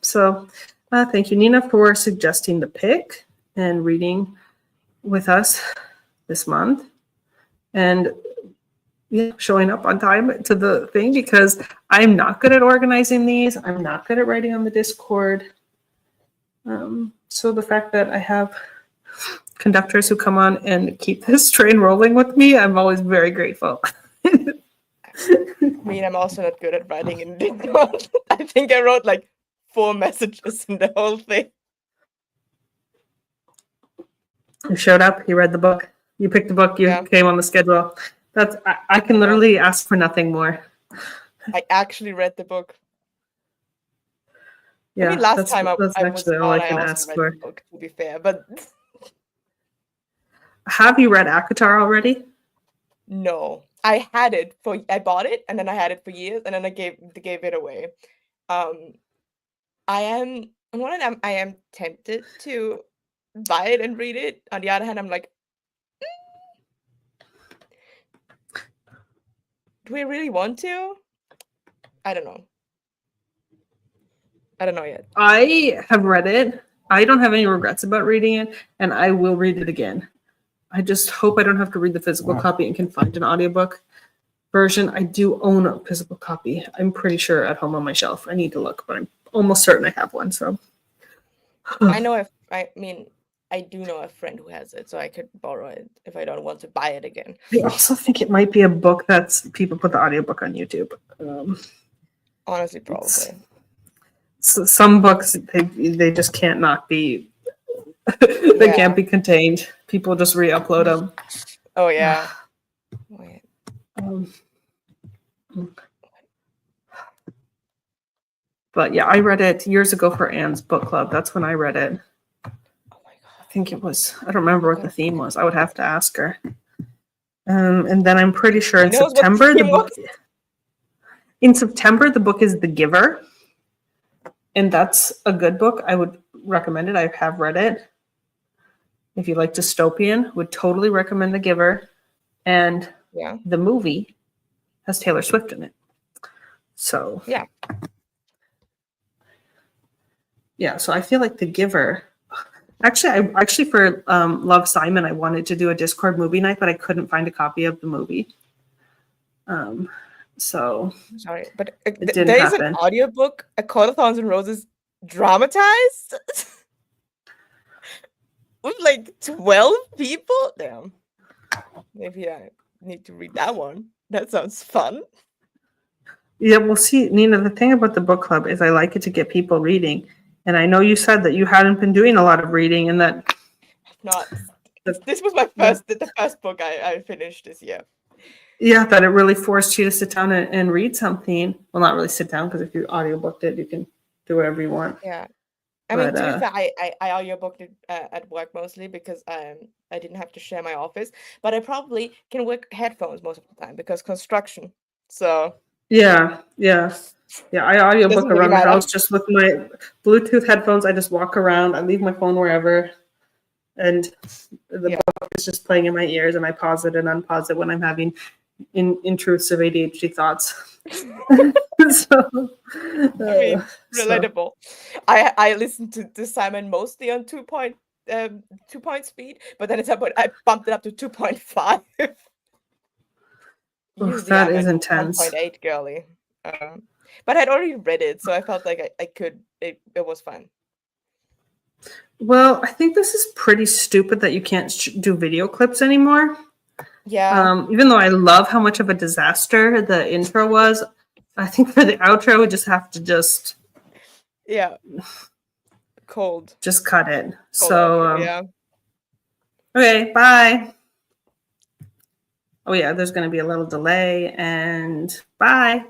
So thank you, Nina, for suggesting the pick and reading with us this month, and showing up on time to the thing, because I'm not good at organizing these. I'm not good at writing on the Discord. So the fact that I have conductors who come on and keep this train rolling with me, I'm always very grateful. I'm also not good at writing in Discord. I think I wrote like 4 messages in the whole thing. You showed up, you read the book, you picked the book, you came on the schedule. I can literally ask for nothing more. I actually read the book. Yeah, last time I was actually all I can also ask read for. the book, to be fair, but have you read Akatar already? No, I bought it and then I had it for years and then I gave it away. I am tempted to buy it and read it. On the other hand, I'm like, do we really want to? I don't know. I don't know yet. I have read it. I don't have any regrets about reading it, and I will read it again. I just hope I don't have to read the physical copy and can find an audiobook version. I do own a physical copy. I'm pretty sure at home on my shelf. I need to look, but I'm almost certain I have one. So I do know a friend who has it, so I could borrow it if I don't want to buy it again. I also think it might be a book that's people put the audiobook on YouTube. Honestly, probably. So some books they just can't not be they can't be contained. People just re-upload them. Oh yeah. Wait. But yeah, I read it years ago for Anne's book club. That's when I read it. Oh my I god. think it was, I don't remember I'm what the gonna theme find was. I would have to ask her. And then I'm pretty sure She in knows what the September, theme was. the book is The Giver. And that's a good book. I would recommend it. I have read it. If you like dystopian, would totally recommend The Giver. And Yeah. the movie has Taylor Swift in it. So Yeah. yeah, so I feel like The Giver. Actually for Love, Simon, I wanted to do a Discord movie night, but I couldn't find a copy of the movie. So Sorry, but it didn't there is an happen. audiobook, A Court of Thorns and Roses, dramatized with like 12 people. Damn. Maybe I need to read that one. That sounds fun. Yeah, well, see, Nina, the thing about the book club is I like it to get people reading. And I know you said that you hadn't been doing a lot of reading and that Not. that, This was my that the first book I finished this year. yeah, that it really forced you to sit down and read something. Well, not really sit down, because if you audiobooked it, you can do whatever you want. Yeah. I mean, But to be fair, I audiobooked it at work mostly because I didn't have to share my office, but I probably can work headphones most of the time because construction. So yeah. I it audiobook doesn't really around the matter. house just with my Bluetooth headphones. I just walk around. I leave my phone wherever, and the Yeah. book is just playing in my ears, and I pause it and unpause it when I'm having intrusive ADHD thoughts. So, I mean, so relatable. I listened to Simon mostly on 2 point speed, but then I bumped it up to 2.5. oof, Usually that I'm is a intense. 1.8 girly. But I'd already read it, so I felt like I could it was fine. Well, I think this is pretty stupid that you can't do video clips anymore. Yeah. Even though I love how much of a disaster the intro was, I think for the outro, we just have to Yeah. Cold. cut it. Cold outro, So, yeah. okay, bye. Oh yeah, there's going to be a little delay, and bye.